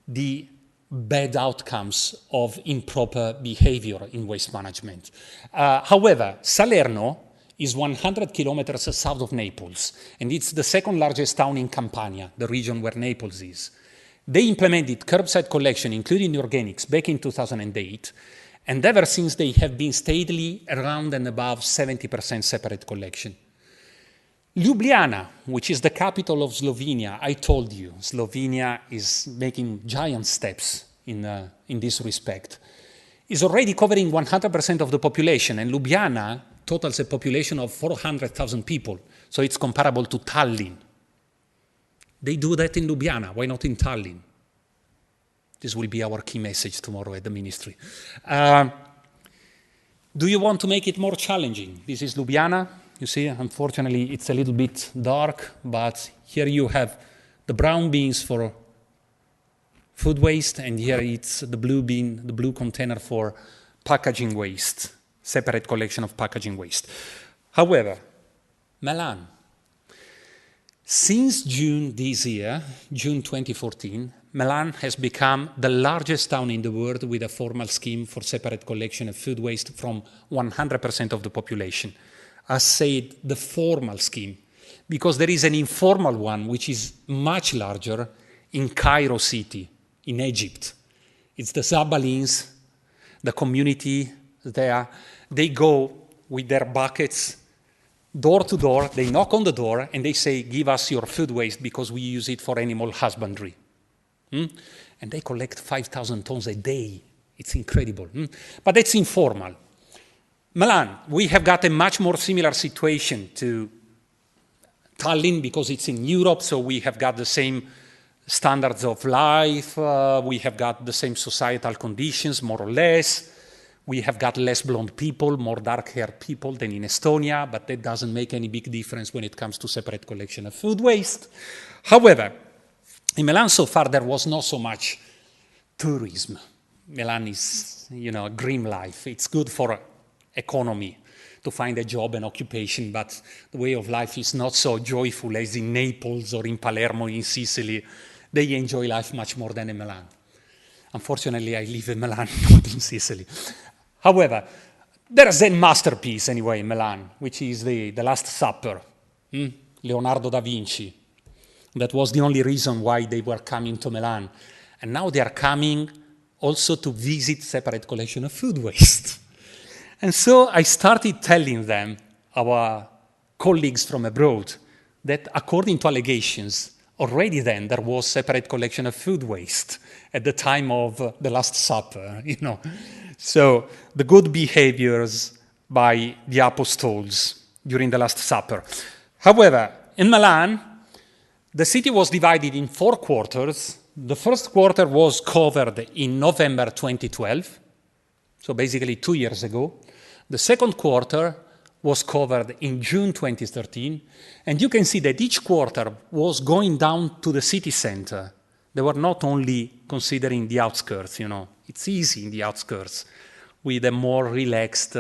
Speaker 1: the bad outcomes of improper behavior in waste management. However, Salerno is 100 kilometers south of Naples, and it's the second largest town in Campania, the region where Naples is. They implemented curbside collection, including organics, back in 2008, and ever since they have been steadily around and above 70% separate collection. Ljubljana, which is the capital of Slovenia, I told you, Slovenia is making giant steps in this respect, is already covering 100% of the population, and Ljubljana totals a population of 400,000 people, so it's comparable to Tallinn. They do that in Ljubljana, why not in Tallinn? This will be our key message tomorrow at the ministry. Do you want to make it more challenging? This is Ljubljana. You see, unfortunately, it's a little bit dark, but here you have the brown bins for food waste, and here it's the blue bin, the blue container for packaging waste, separate collection of packaging waste. However, Milan, Since June this year, June 2014, Milan has become the largest town in the world with a formal scheme for separate collection of food waste from 100% of the population. I said the formal scheme, because there is an informal one which is much larger in Cairo city, in Egypt. It's the Zabalins, the community there. They go with their buckets door to door, they knock on the door and they say, give us your food waste because we use it for animal husbandry. And they collect 5,000 tons a day. It's incredible. But it's informal. Milan, we have got a much more similar situation to Tallinn because it's in Europe, so we have got the same standards of life, we have got the same societal conditions, more or less. We have got less blonde people, more dark-haired people than in Estonia, but that doesn't make any big difference when it comes to separate collection of food waste. However, in Milan so far there was not so much tourism. Milan is, a dream life. It's good for economy to find a job and occupation, but the way of life is not so joyful as in Naples or in Palermo in Sicily. They enjoy life much more than in Milan. Unfortunately, I live in Milan, not in Sicily. However, there's a masterpiece anyway in Milan, which is the Last Supper, Leonardo da Vinci. That was the only reason why they were coming to Milan. And now they are coming also to visit separate collection of food waste. And so I started telling them, our colleagues from abroad, that according to allegations, already then there was separate collection of food waste at the time of the Last Supper, So the good behaviors by the apostles during the Last Supper. However, in Milan, the city was divided in 4 quarters. The first quarter was covered in November 2012, so basically 2 years ago. The second quarter was covered in June 2013, and you can see that each quarter was going down to the city center. They were not only considering the outskirts, It's easy in the outskirts with a more relaxed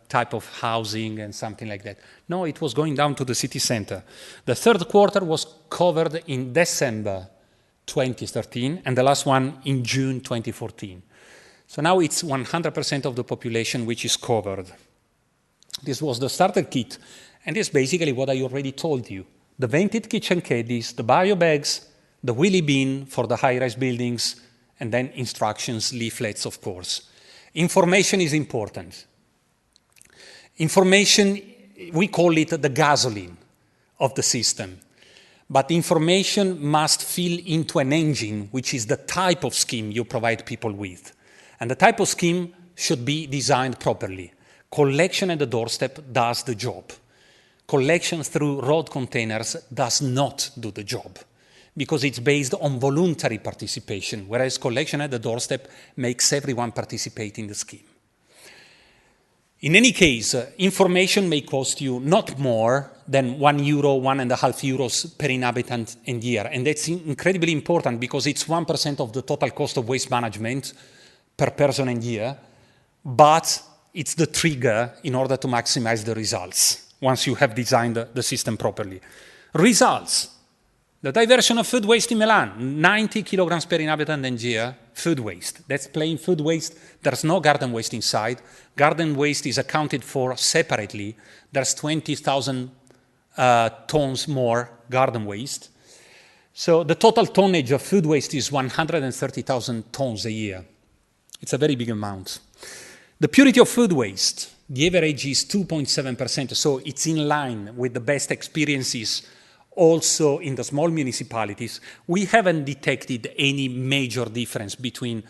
Speaker 1: type of housing and something like that. No, it was going down to the city center. The third quarter was covered in December 2013, and the last one in June 2014. So now it's 100% of the population which is covered. This was the starter kit, and it's basically what I already told you. The vented kitchen caddies, the bio bags, the wheelie bin for the high-rise buildings, and then instructions, leaflets, of course. Information is important. Information, we call it the gasoline of the system. But information must fill into an engine, which is the type of scheme you provide people with. And the type of scheme should be designed properly. Collection at the doorstep does the job. Collection through road containers does not do the job, because it's based on voluntary participation, whereas collection at the doorstep makes everyone participate in the scheme. In any case, information may cost you not more than €1, €1.50 per inhabitant and year. And that's incredibly important because it's 1% of the total cost of waste management per person and year, but it's the trigger in order to maximize the results once you have designed the system properly. Results. The diversion of food waste in Milan, 90 kilograms per inhabitant and year, food waste. That's plain food waste. There's no garden waste inside. Garden waste is accounted for separately. There's 20,000 tons more garden waste. So the total tonnage of food waste is 130,000 tons a year. It's a very big amount. The purity of food waste, the average is 2.7%, so it's in line with the best experiences also in the small municipalities. We haven't detected any major difference between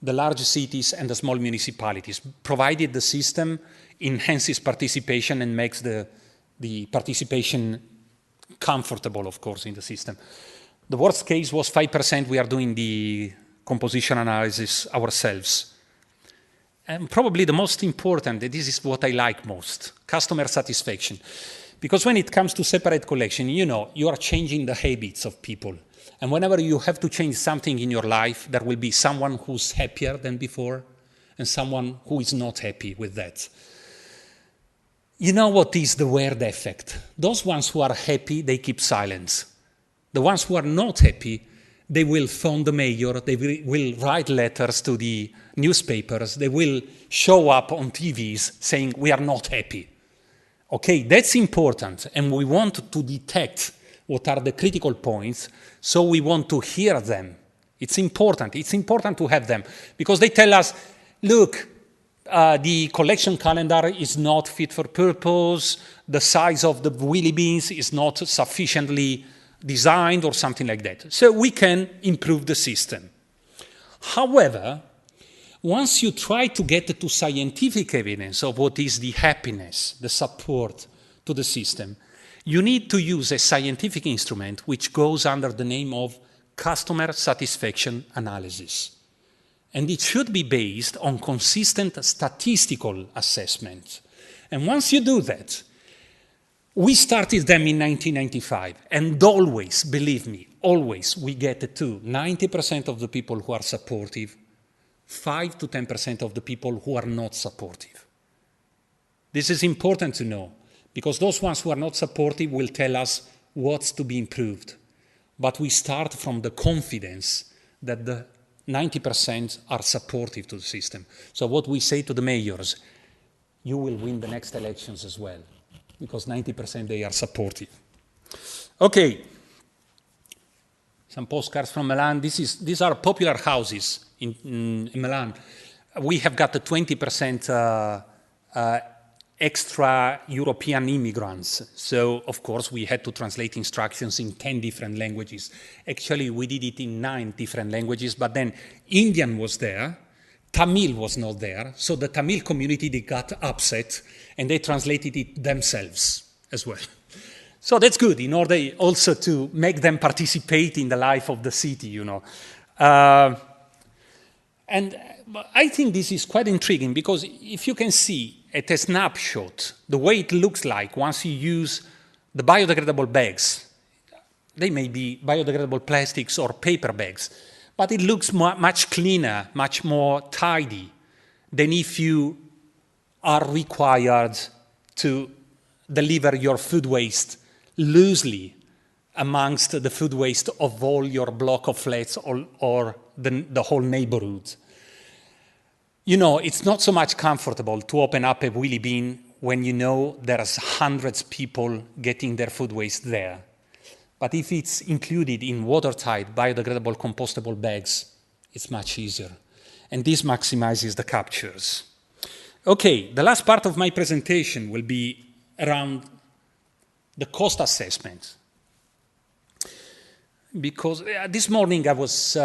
Speaker 1: the large cities and the small municipalities, provided the system enhances participation and makes the participation comfortable, of course, in the system. The worst case was 5%. We are doing the composition analysis ourselves. And probably the most important, this is what I like most, customer satisfaction. Because when it comes to separate collection, you are changing the habits of people. And whenever you have to change something in your life, there will be someone who's happier than before and someone who is not happy with that. You know what is the weird effect? Those ones who are happy, they keep silence. The ones who are not happy, they will phone the mayor, they will write letters to the newspapers, they will show up on TVs saying, we are not happy. Okay, that's important, and we want to detect what are the critical points, so we want to hear them. It's important to have them, because they tell us, look, the collection calendar is not fit for purpose, the size of the wheelie bins is not sufficiently designed, or something like that. So we can improve the system. However, once you try to get to scientific evidence of what is the happiness, the support to the system, you need to use a scientific instrument which goes under the name of customer satisfaction analysis. And it should be based on consistent statistical assessment. And once you do that, we started them in 1995, and always, believe me, always we get to 90% of the people who are supportive, 5 to 10% of the people who are not supportive. This is important to know, because those ones who are not supportive will tell us what's to be improved. But we start from the confidence that the 90% are supportive to the system. So what we say to the mayors, you will win the next elections as well, because 90% they are supportive. Okay, some postcards from Milan. These are popular houses in Milan. We have got the 20% extra European immigrants. So, of course, we had to translate instructions in 10 different languages. Actually, we did it in 9 different languages, but then Indian was there, Tamil was not there, so the Tamil community, they got upset, and they translated it themselves as well. So that's good, in order also to make them participate in the life of the city, you know. And I think this is quite intriguing, because if you can see at a snapshot the way it looks like once you use the biodegradable bags, they may be biodegradable plastics or paper bags, but it looks much cleaner, much more tidy than if you are required to deliver your food waste loosely amongst the food waste of all your block of flats or the whole neighborhood. You know, it's not so much comfortable to open up a wheelie bin when you know there's hundreds of people getting their food waste there. But if it's included in watertight, biodegradable, compostable bags, it's much easier. And this maximizes the captures. Okay, the last part of my presentation will be around the cost assessment. Because this morning I was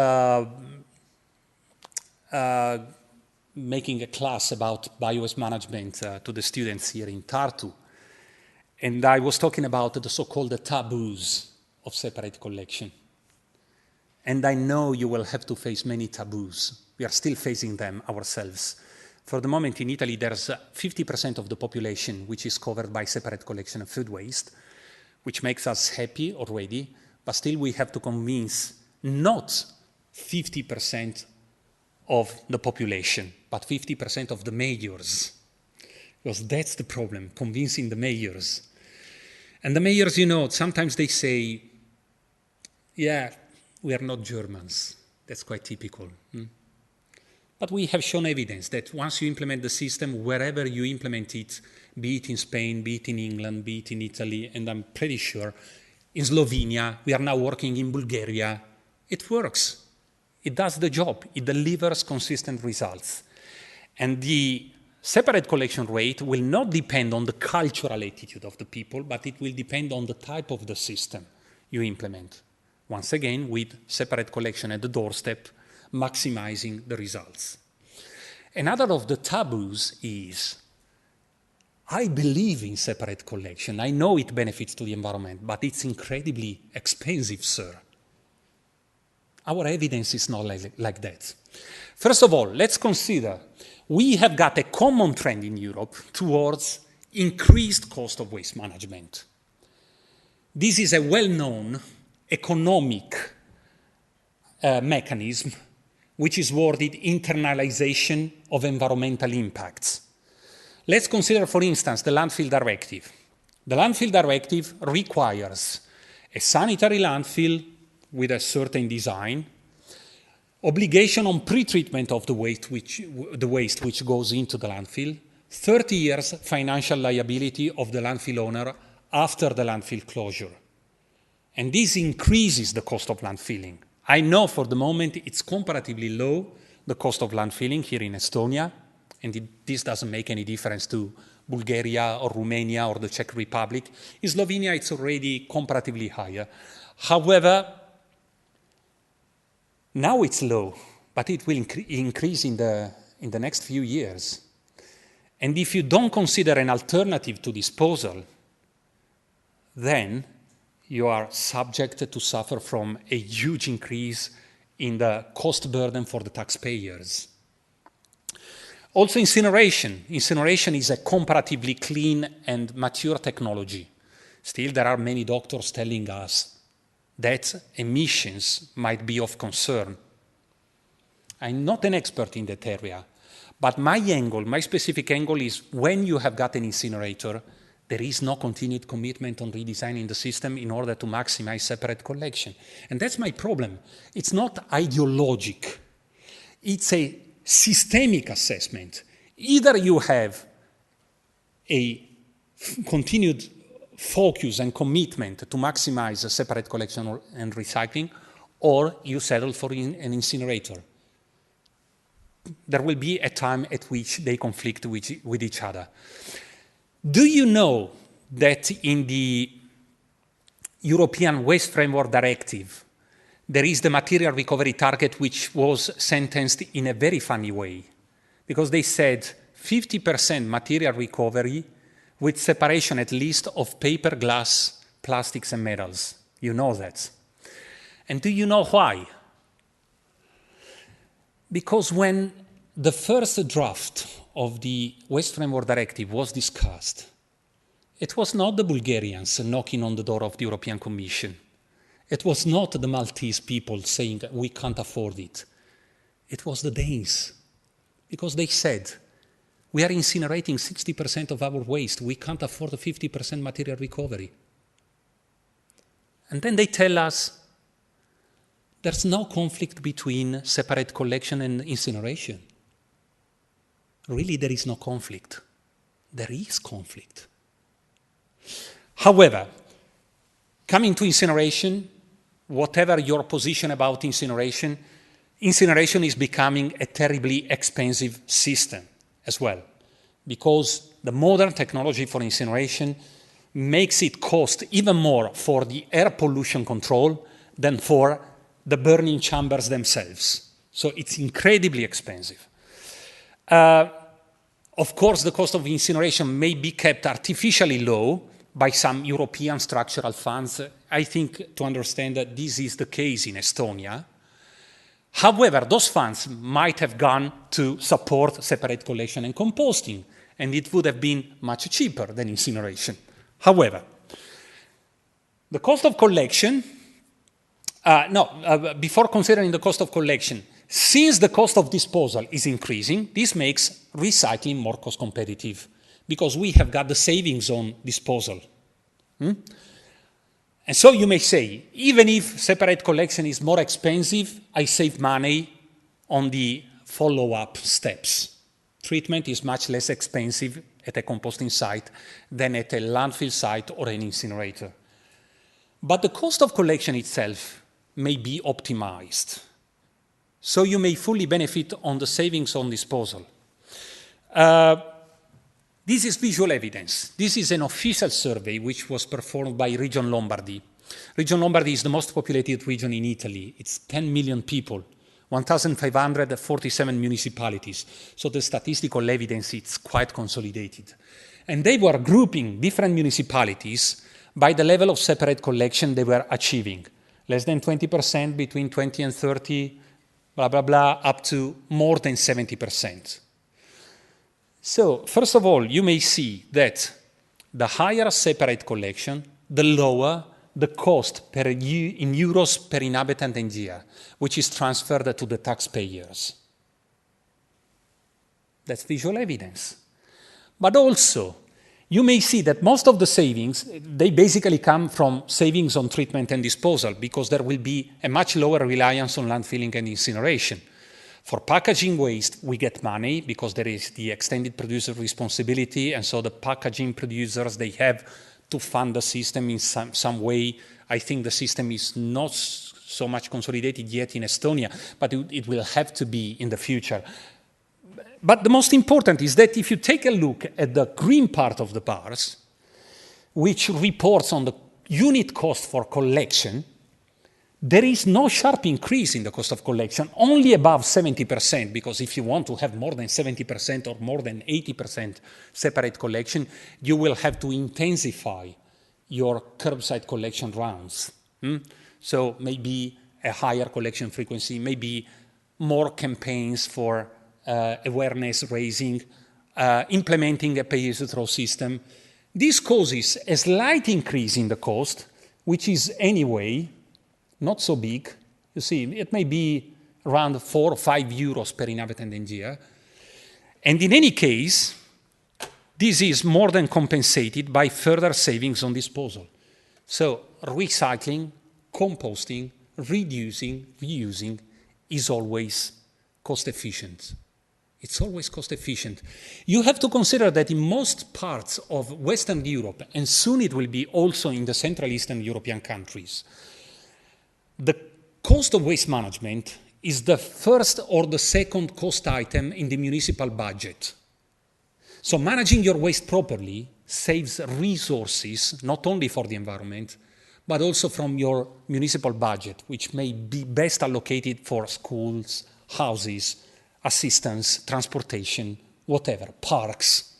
Speaker 1: making a class about biowaste management to the students here in Tartu. And I was talking about the so-called taboos of separate collection. And I know you will have to face many taboos. We are still facing them ourselves. For the moment in Italy, there's 50% of the population which is covered by separate collection of food waste, which makes us happy already, but still we have to convince not 50% of the population, but 50% of the mayors. Because that's the problem, convincing the mayors. And the mayors, you know, sometimes they say, yeah, we are not Germans. That's quite typical. But we have shown evidence that once you implement the system, wherever you implement it, be it in Spain, be it in England, be it in Italy, and I'm pretty sure in Slovenia, we are now working in Bulgaria, it works. It does the job. It delivers consistent results. And the separate collection rate will not depend on the cultural attitude of the people, but it will depend on the type of the system you implement. Once again, with separate collection at the doorstep, maximizing the results. Another of the taboos is, I believe in separate collection. I know it benefits to the environment, but it's incredibly expensive, sir. Our evidence is not like that. First of all, let's consider we have got a common trend in Europe towards increased cost of waste management. This is a well-known economic mechanism which is worded internalization of environmental impacts. Let's consider, for instance, the landfill directive. The landfill directive requires a sanitary landfill with a certain design, obligation on pre-treatment of the waste which goes into the landfill, 30 years financial liability of the landfill owner after the landfill closure. And this increases the cost of landfilling. I know for the moment it's comparatively low, the cost of landfilling here in Estonia, and this doesn't make any difference to Bulgaria or Romania or the Czech Republic. In Slovenia, it's already comparatively higher. However, now it's low, but it will increase in the next few years. And if you don't consider an alternative to disposal, then you are subject to suffer from a huge increase in the cost burden for the taxpayers. Also incineration. Incineration is a comparatively clean and mature technology. Still, there are many doctors telling us that emissions might be of concern. I'm not an expert in that area, but my specific angle is when you have got an incinerator, there is no continued commitment on redesigning the system in order to maximize separate collection. And that's my problem. It's not ideologic. It's a systemic assessment. Either you have a continued focus and commitment to maximize separate collection and recycling, or you settle for an incinerator. There will be a time at which they conflict with each other. Do you know that in the European Waste Framework Directive, there is the material recovery target which was sentenced in a very funny way? Because they said 50% material recovery with separation at least of paper, glass, plastics and metals. You know that. And do you know why? Because when the first draft of the Waste Framework Directive was discussed, it was not the Bulgarians knocking on the door of the European Commission. It was not the Maltese people saying we can't afford it. It was the Danes. Because they said, we are incinerating 60% of our waste. We can't afford a 50% material recovery. And then they tell us, there's no conflict between separate collection and incineration. Really, there is no conflict. There is conflict. However, coming to incineration, whatever your position about incineration, incineration is becoming a terribly expensive system as well, because the modern technology for incineration makes it cost even more for the air pollution control than for the burning chambers themselves. So it's incredibly expensive. Of course, the cost of incineration may be kept artificially low by some European structural funds. I think to understand that this is the case in Estonia. However, those funds might have gone to support separate collection and composting, and it would have been much cheaper than incineration. However, the cost of collection, before considering the cost of collection, since the cost of disposal is increasing, this makes recycling more cost competitive because we have got the savings on disposal. And so you may say, even if separate collection is more expensive, I save money on the follow-up steps. Treatment is much less expensive at a composting site than at a landfill site or an incinerator. But the cost of collection itself may be optimized. So you may fully benefit on the savings on disposal. This is visual evidence. This is an official survey which was performed by Region Lombardy. Region Lombardy is the most populated region in Italy. It's 10 million people, 1,547 municipalities. So the statistical evidence is quite consolidated. And they were grouping different municipalities by the level of separate collection they were achieving. Less than 20%, between 20 and 30, blah, blah, blah, up to more than 70%. So, first of all, you may see that the higher separate collection, the lower the cost in euros per inhabitant and year, which is transferred to the taxpayers. That's visual evidence. But also, you may see that most of the savings, they basically come from savings on treatment and disposal, because there will be a much lower reliance on landfilling and incineration. For packaging waste, we get money because there is the extended producer responsibility, and so the packaging producers, they have to fund the system in some way. I think the system is not so much consolidated yet in Estonia, but it will have to be in the future. But the most important is that if you take a look at the green part of the bars, which reports on the unit cost for collection, there is no sharp increase in the cost of collection, only above 70%, because if you want to have more than 70% or more than 80% separate collection, you will have to intensify your curbside collection rounds. So maybe a higher collection frequency, maybe more campaigns for awareness raising, implementing a pay-as-you-throw system. This causes a slight increase in the cost, which is anyway not so big. You see, it may be around 4 or 5 euros per inhabitant and year. And in any case, this is more than compensated by further savings on disposal. So recycling, composting, reducing, reusing is always cost efficient. It's always cost efficient. You have to consider that in most parts of Western Europe, and soon it will be also in the Central Eastern European countries, the cost of waste management is the first or the second cost item in the municipal budget. So managing your waste properly saves resources, not only for the environment, but also from your municipal budget, which may be best allocated for schools, houses, assistance, transportation, whatever, parks,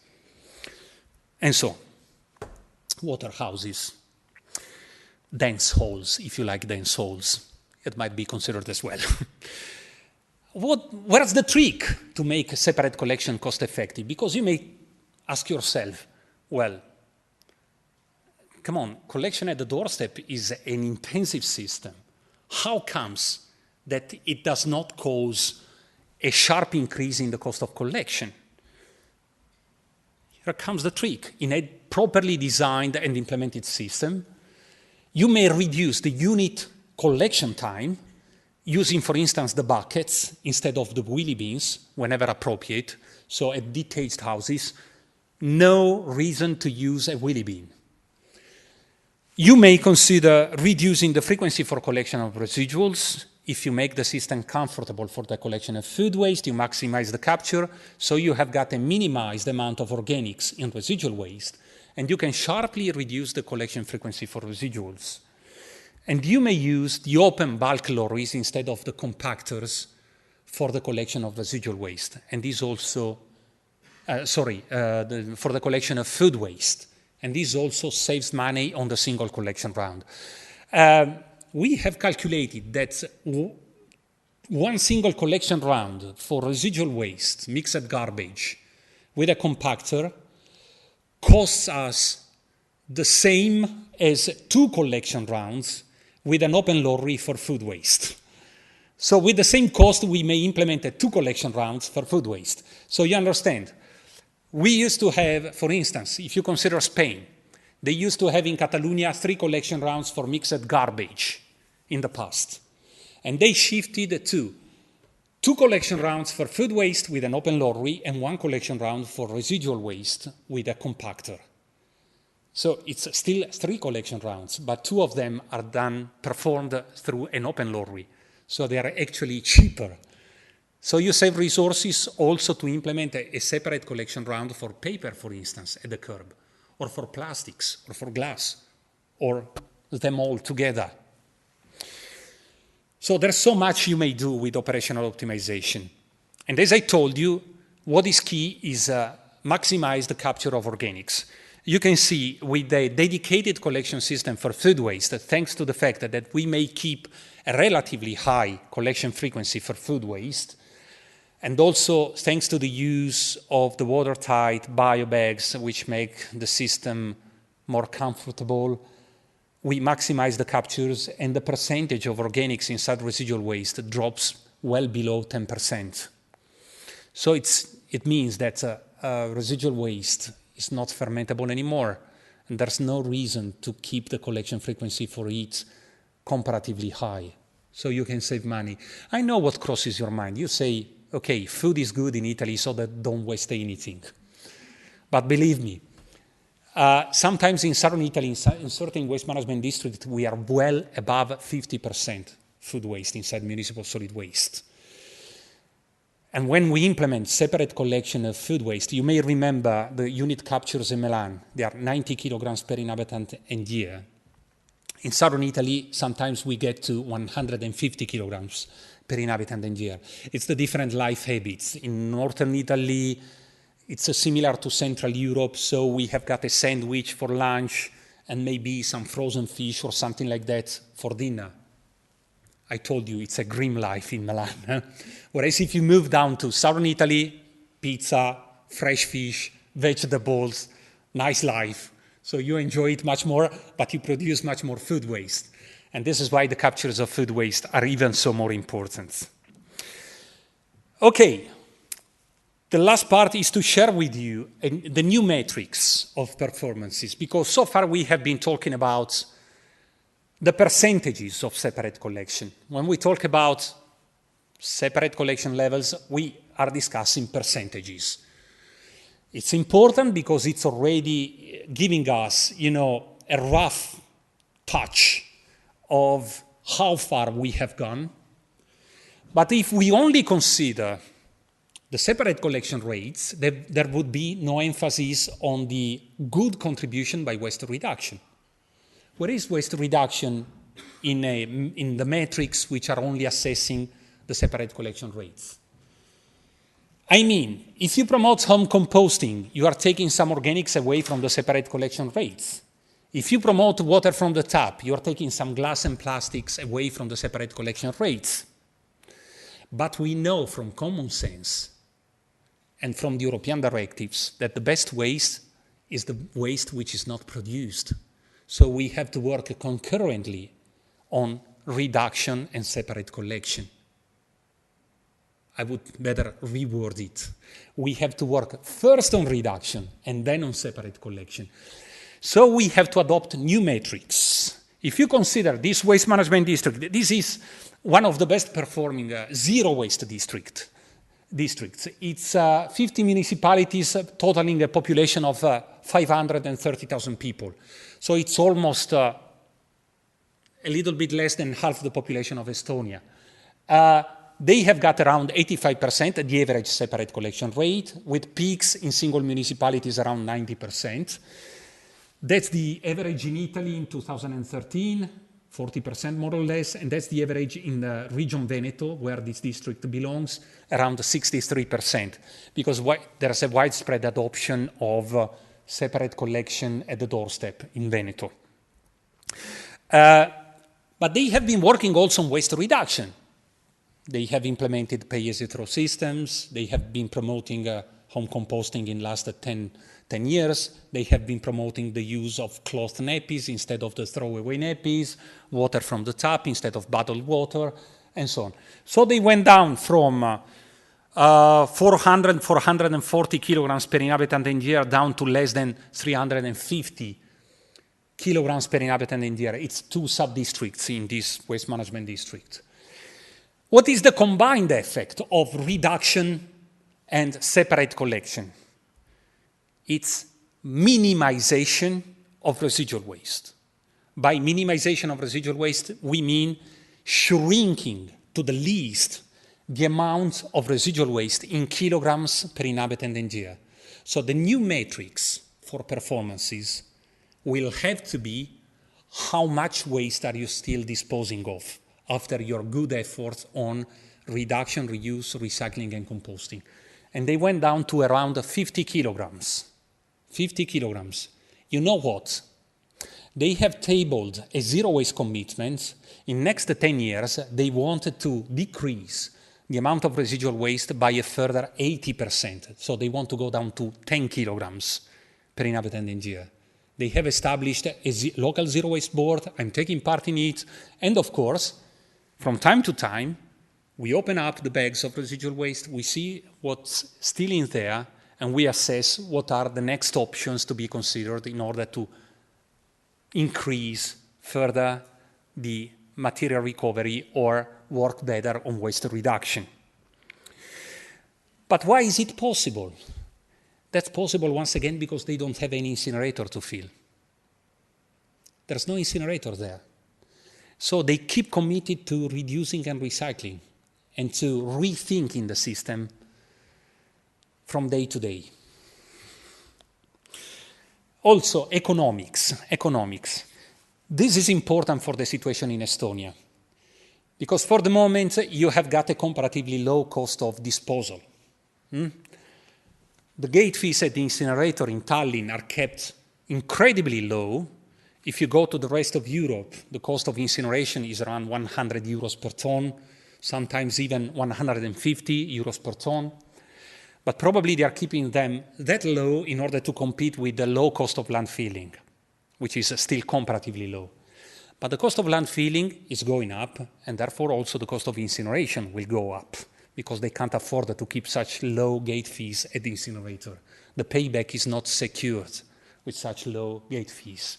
Speaker 1: and so on. Water houses. Dance halls, if you like dance halls. It might be considered as well. What's the trick to make a separate collection cost effective? Because you may ask yourself, well, come on, collection at the doorstep is an intensive system. How comes that it does not cause a sharp increase in the cost of collection? Here comes the trick. In a properly designed and implemented system, you may reduce the unit collection time using, for instance, the buckets instead of the wheelie bins whenever appropriate. So at detached houses, no reason to use a wheelie bin. You may consider reducing the frequency for collection of residuals. If you make the system comfortable for the collection of food waste, you maximize the capture, so you have got a minimized amount of organics in residual waste, and you can sharply reduce the collection frequency for residuals. And you may use the open bulk lorries instead of the compactors for the collection of residual waste. And this also, for the collection of food waste. And this also saves money on the single collection round. We have calculated that one single collection round for residual waste, mixed garbage, with a compactor, costs us the same as 2 collection rounds with an open lorry for food waste. So with the same cost, we may implement 2 collection rounds for food waste. So you understand, we used to have, for instance, if you consider Spain, they used to have in Catalonia 3 collection rounds for mixed garbage in the past. And they shifted to 2 collection rounds for food waste with an open lorry and 1 collection round for residual waste with a compactor. So it's still 3 collection rounds, but 2 of them are performed through an open lorry. So they are actually cheaper. So you save resources also to implement a separate collection round for paper, for instance, at the curb, or for plastics, or for glass, or them all together. So there's so much you may do with operational optimization. And as I told you, what is key is maximize the capture of organics. You can see with the dedicated collection system for food waste, thanks to the fact that we may keep a relatively high collection frequency for food waste, and also thanks to the use of the watertight bio bags, which make the system more comfortable, we maximize the captures, and the percentage of organics inside residual waste drops well below 10%. So it means that residual waste is not fermentable anymore, and there's no reason to keep the collection frequency for it comparatively high, so you can save money. I know what crosses your mind. You say, okay, food is good in Italy, so that don't waste anything. But believe me, sometimes in southern Italy, in certain waste management districts, we are well above 50% food waste inside municipal solid waste. And when we implement separate collection of food waste, you may remember the unit captures in Milan. They are 90 kilograms per inhabitant and year. In southern Italy, sometimes we get to 150 kilograms per inhabitant and year. It's the different life habits. In northern Italy, it's similar to Central Europe, so we have got a sandwich for lunch and maybe some frozen fish or something like that for dinner. I told you it's a grim life in Milan. Whereas if you move down to southern Italy, pizza, fresh fish, vegetables, nice life. So you enjoy it much more, but you produce much more food waste. And this is why the captures of food waste are even so more important. Okay. The last part is to share with you the new metrics of performances, because so far we have been talking about the percentages of separate collection. When we talk about separate collection levels, we are discussing percentages. It's important because it's already giving us, a rough touch of how far we have gone. But if we only consider the separate collection rates, there would be no emphasis on the good contribution by waste reduction. Where is waste reduction in the metrics which are only assessing the separate collection rates? I mean, if you promote home composting, you are taking some organics away from the separate collection rates. If you promote water from the tap, you are taking some glass and plastics away from the separate collection rates. But we know from common sense and from the European directives that the best waste is the waste which is not produced. So we have to work concurrently on reduction and separate collection. I would better reword it. We have to work first on reduction and then on separate collection. So we have to adopt new metrics. If you consider this waste management district, this is one of the best performing zero waste districts. It's 50 municipalities totaling a population of 530,000 people. So it's almost a little bit less than half the population of Estonia. They have got around 85% the average separate collection rate, with peaks in single municipalities around 90%. That's the average in Italy in 2013, 40% more or less, and that's the average in the region Veneto, where this district belongs, around 63%, because there's a widespread adoption of separate collection at the doorstep in Veneto. But they have been working also on waste reduction. They have implemented pay-as-you-throw systems. They have been promoting home composting in the last 10 years. They have been promoting the use of cloth nappies instead of the throwaway nappies, water from the tap instead of bottled water, and so on. So they went down from 440 kilograms per inhabitant in year down to less than 350 kilograms per inhabitant in year. It's 2 sub-districts in this waste management district. What is the combined effect of reduction and separate collection? It's minimization of residual waste. By minimization of residual waste, we mean shrinking to the least the amount of residual waste in kilograms per inhabitant and year. So the new metrics for performances will have to be how much waste are you still disposing of after your good efforts on reduction, reuse, recycling, and composting. And they went down to around 50 kilograms. 50 kilograms. You know what? They have tabled a zero waste commitment. In next 10 years, they wanted to decrease the amount of residual waste by a further 80%. So they want to go down to 10 kilograms per inhabitant in year. They have established a local zero waste board. I'm taking part in it. And of course, from time to time, we open up the bags of residual waste, we see what's still in there, and we assess what are the next options to be considered in order to increase further the material recovery or work better on waste reduction. But why is it possible? That's possible, once again, because they don't have any incinerator to fill. There's no incinerator there. So they keep committed to reducing and recycling and to rethinking the system from day to day. Also, economics. This is important for the situation in Estonia, because for the moment you have got a comparatively low cost of disposal. The gate fees at the incinerator in Tallinn are kept incredibly low. If you go to the rest of Europe, the cost of incineration is around 100 euros per ton, sometimes even 150 euros per ton. But probably they are keeping them that low in order to compete with the low cost of landfilling, which is still comparatively low. But the cost of landfilling is going up, and therefore also the cost of incineration will go up, because they can't afford to keep such low gate fees at the incinerator. The payback is not secured with such low gate fees.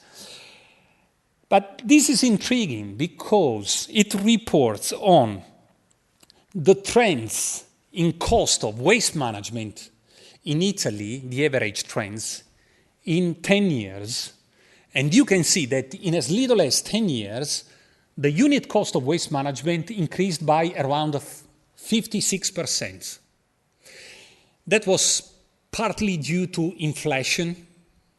Speaker 1: But this is intriguing because it reports on the trends in cost of waste management in Italy, the average trends, in 10 years. And you can see that in as little as 10 years, the unit cost of waste management increased by around 56%. That was partly due to inflation,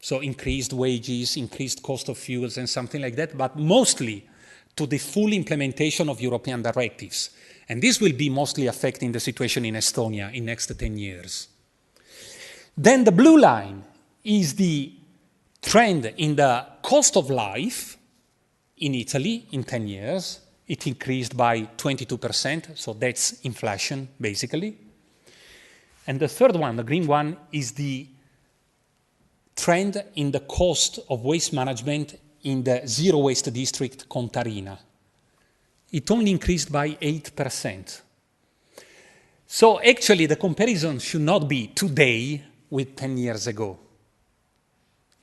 Speaker 1: so increased wages, increased cost of fuels and something like that, but mostly to the full implementation of European directives. And this will be mostly affecting the situation in Estonia in next 10 years. Then the blue line is the trend in the cost of life in Italy in 10 years. It increased by 22%, so that's inflation, basically. And the third one, the green one, is the trend in the cost of waste management in the zero waste district Contarina. It only increased by 8%. So actually the comparison should not be today with 10 years ago.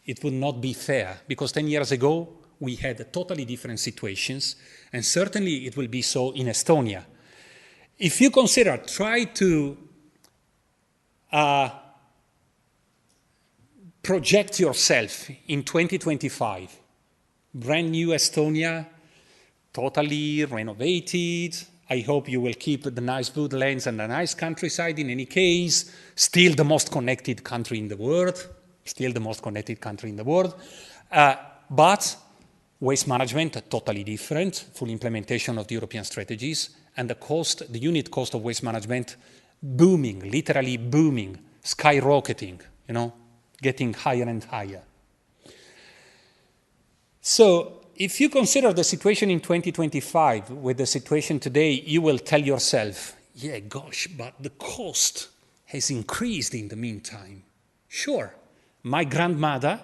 Speaker 1: It would not be fair, because 10 years ago we had totally different situations, and certainly it will be so in Estonia. If you consider, try to project yourself in 2025, brand new Estonia, totally renovated. I hope you will keep the nice woodlands and the nice countryside in any case. Still the most connected country in the world. But waste management, totally different. Full implementation of the European strategies. And the unit cost of waste management, booming, literally booming, skyrocketing, getting higher and higher. So, if you consider the situation in 2025 with the situation today, you will tell yourself, yeah, gosh, but the cost has increased in the meantime. Sure, my grandmother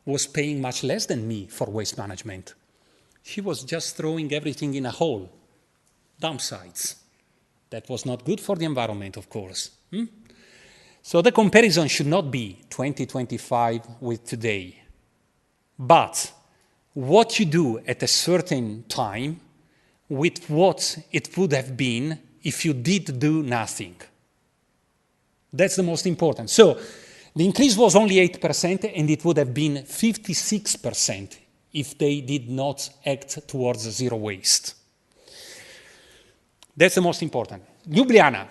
Speaker 1: was paying much less than me for waste management. She was just throwing everything in a hole, dump sites. That was not good for the environment, of course. So the comparison should not be 2025 with today, but what you do at a certain time with what it would have been if you did do nothing. That's the most important. So the increase was only 8%, and it would have been 56% if they did not act towards zero waste. That's the most important. Ljubljana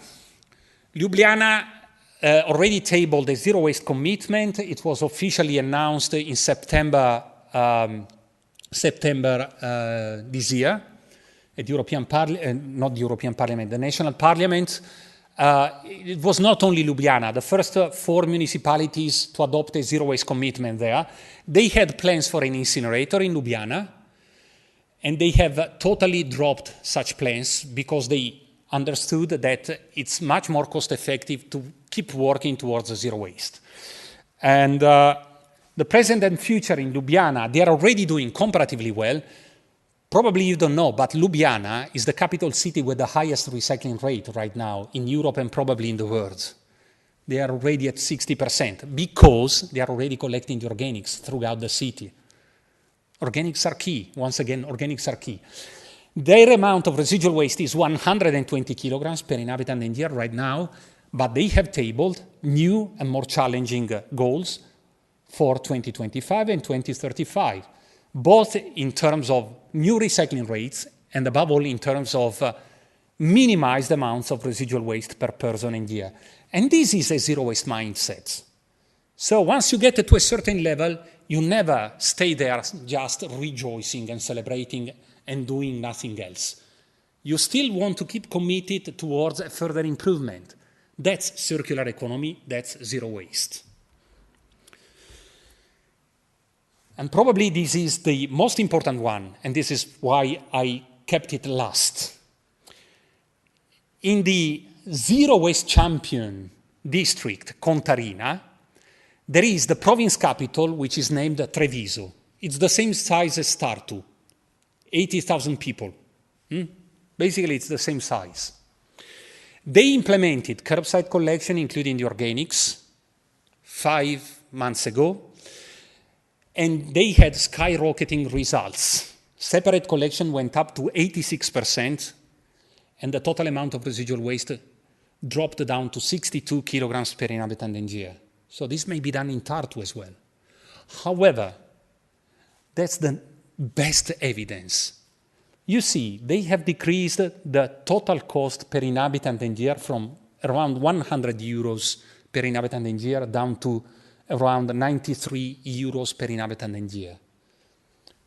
Speaker 1: already tabled a zero waste commitment. It was officially announced in September this year at the European not the European Parliament, the National Parliament. It was not only Ljubljana. The first 4 municipalities to adopt a zero waste commitment there, they had plans for an incinerator in Ljubljana, and they have totally dropped such plans because they understood that it's much more cost effective to keep working towards zero waste. And the present and future in Ljubljana, they are already doing comparatively well. Probably you don't know, but Ljubljana is the capital city with the highest recycling rate right now in Europe and probably in the world. They are already at 60% because they are already collecting the organics throughout the city. Organics are key. Once again, organics are key. Their amount of residual waste is 120 kilograms per inhabitant and year right now, but they have tabled new and more challenging goals for 2025 and 2035, both in terms of new recycling rates and above all in terms of minimized amounts of residual waste per person and year. And this is a zero waste mindset. So once you get to a certain level, you never stay there just rejoicing and celebrating and doing nothing else. You still want to keep committed towards a further improvement. That's circular economy, that's zero waste. And probably this is the most important one, and this is why I kept it last. In the zero waste champion district, Contarina, there is the province capital, which is named Treviso. It's the same size as Tartu, 80,000 people. Basically, it's the same size. They implemented curbside collection, including the organics, 5 months ago, and they had skyrocketing results. Separate collection went up to 86%, and the total amount of residual waste dropped down to 62 kilograms per inhabitant and year. So this may be done in Tartu as well. However, that's the best evidence. You see, they have decreased the total cost per inhabitant and year from around 100 euros per inhabitant and year down to around 93 euros per inhabitant and year.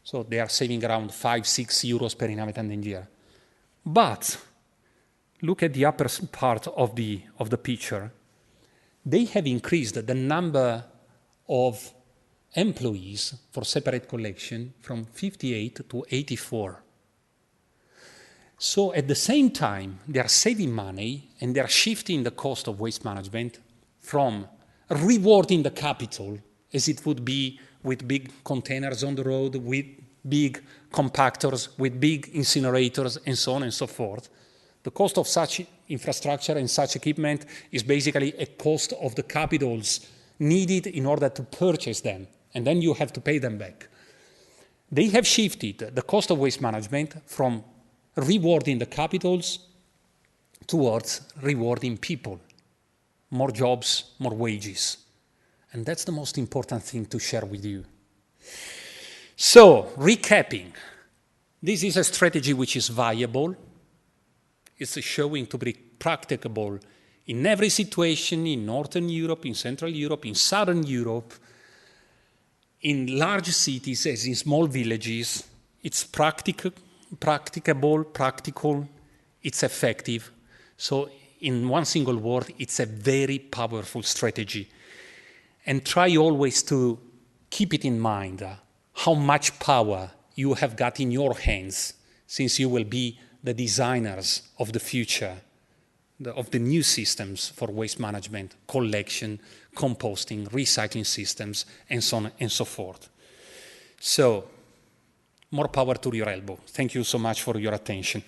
Speaker 1: So they are saving around 5-6 euros per inhabitant and year. But look at the upper part of the picture. They have increased the number of employees for separate collection from 58 to 84. So at the same time, they are saving money and they are shifting the cost of waste management from rewarding the capital, as it would be with big containers on the road, with big compactors, with big incinerators, and so on and so forth. The cost of such infrastructure and such equipment is basically a cost of the capitals needed in order to purchase them, and then you have to pay them back. They have shifted the cost of waste management from rewarding the capitals towards rewarding people. More jobs, more wages. And that's the most important thing to share with you. So, recapping. This is a strategy which is viable. It's showing to be practicable in every situation, in Northern Europe, in Central Europe, in Southern Europe, in large cities as in small villages. It's practicable, practical, it's effective. So in one single word, it's a very powerful strategy. And try always to keep it in mind how much power you have got in your hands, since you will be the designers of the future, of the new systems for waste management, collection, composting, recycling systems, and so on and so forth. So, more power to your elbow. Thank you so much for your attention.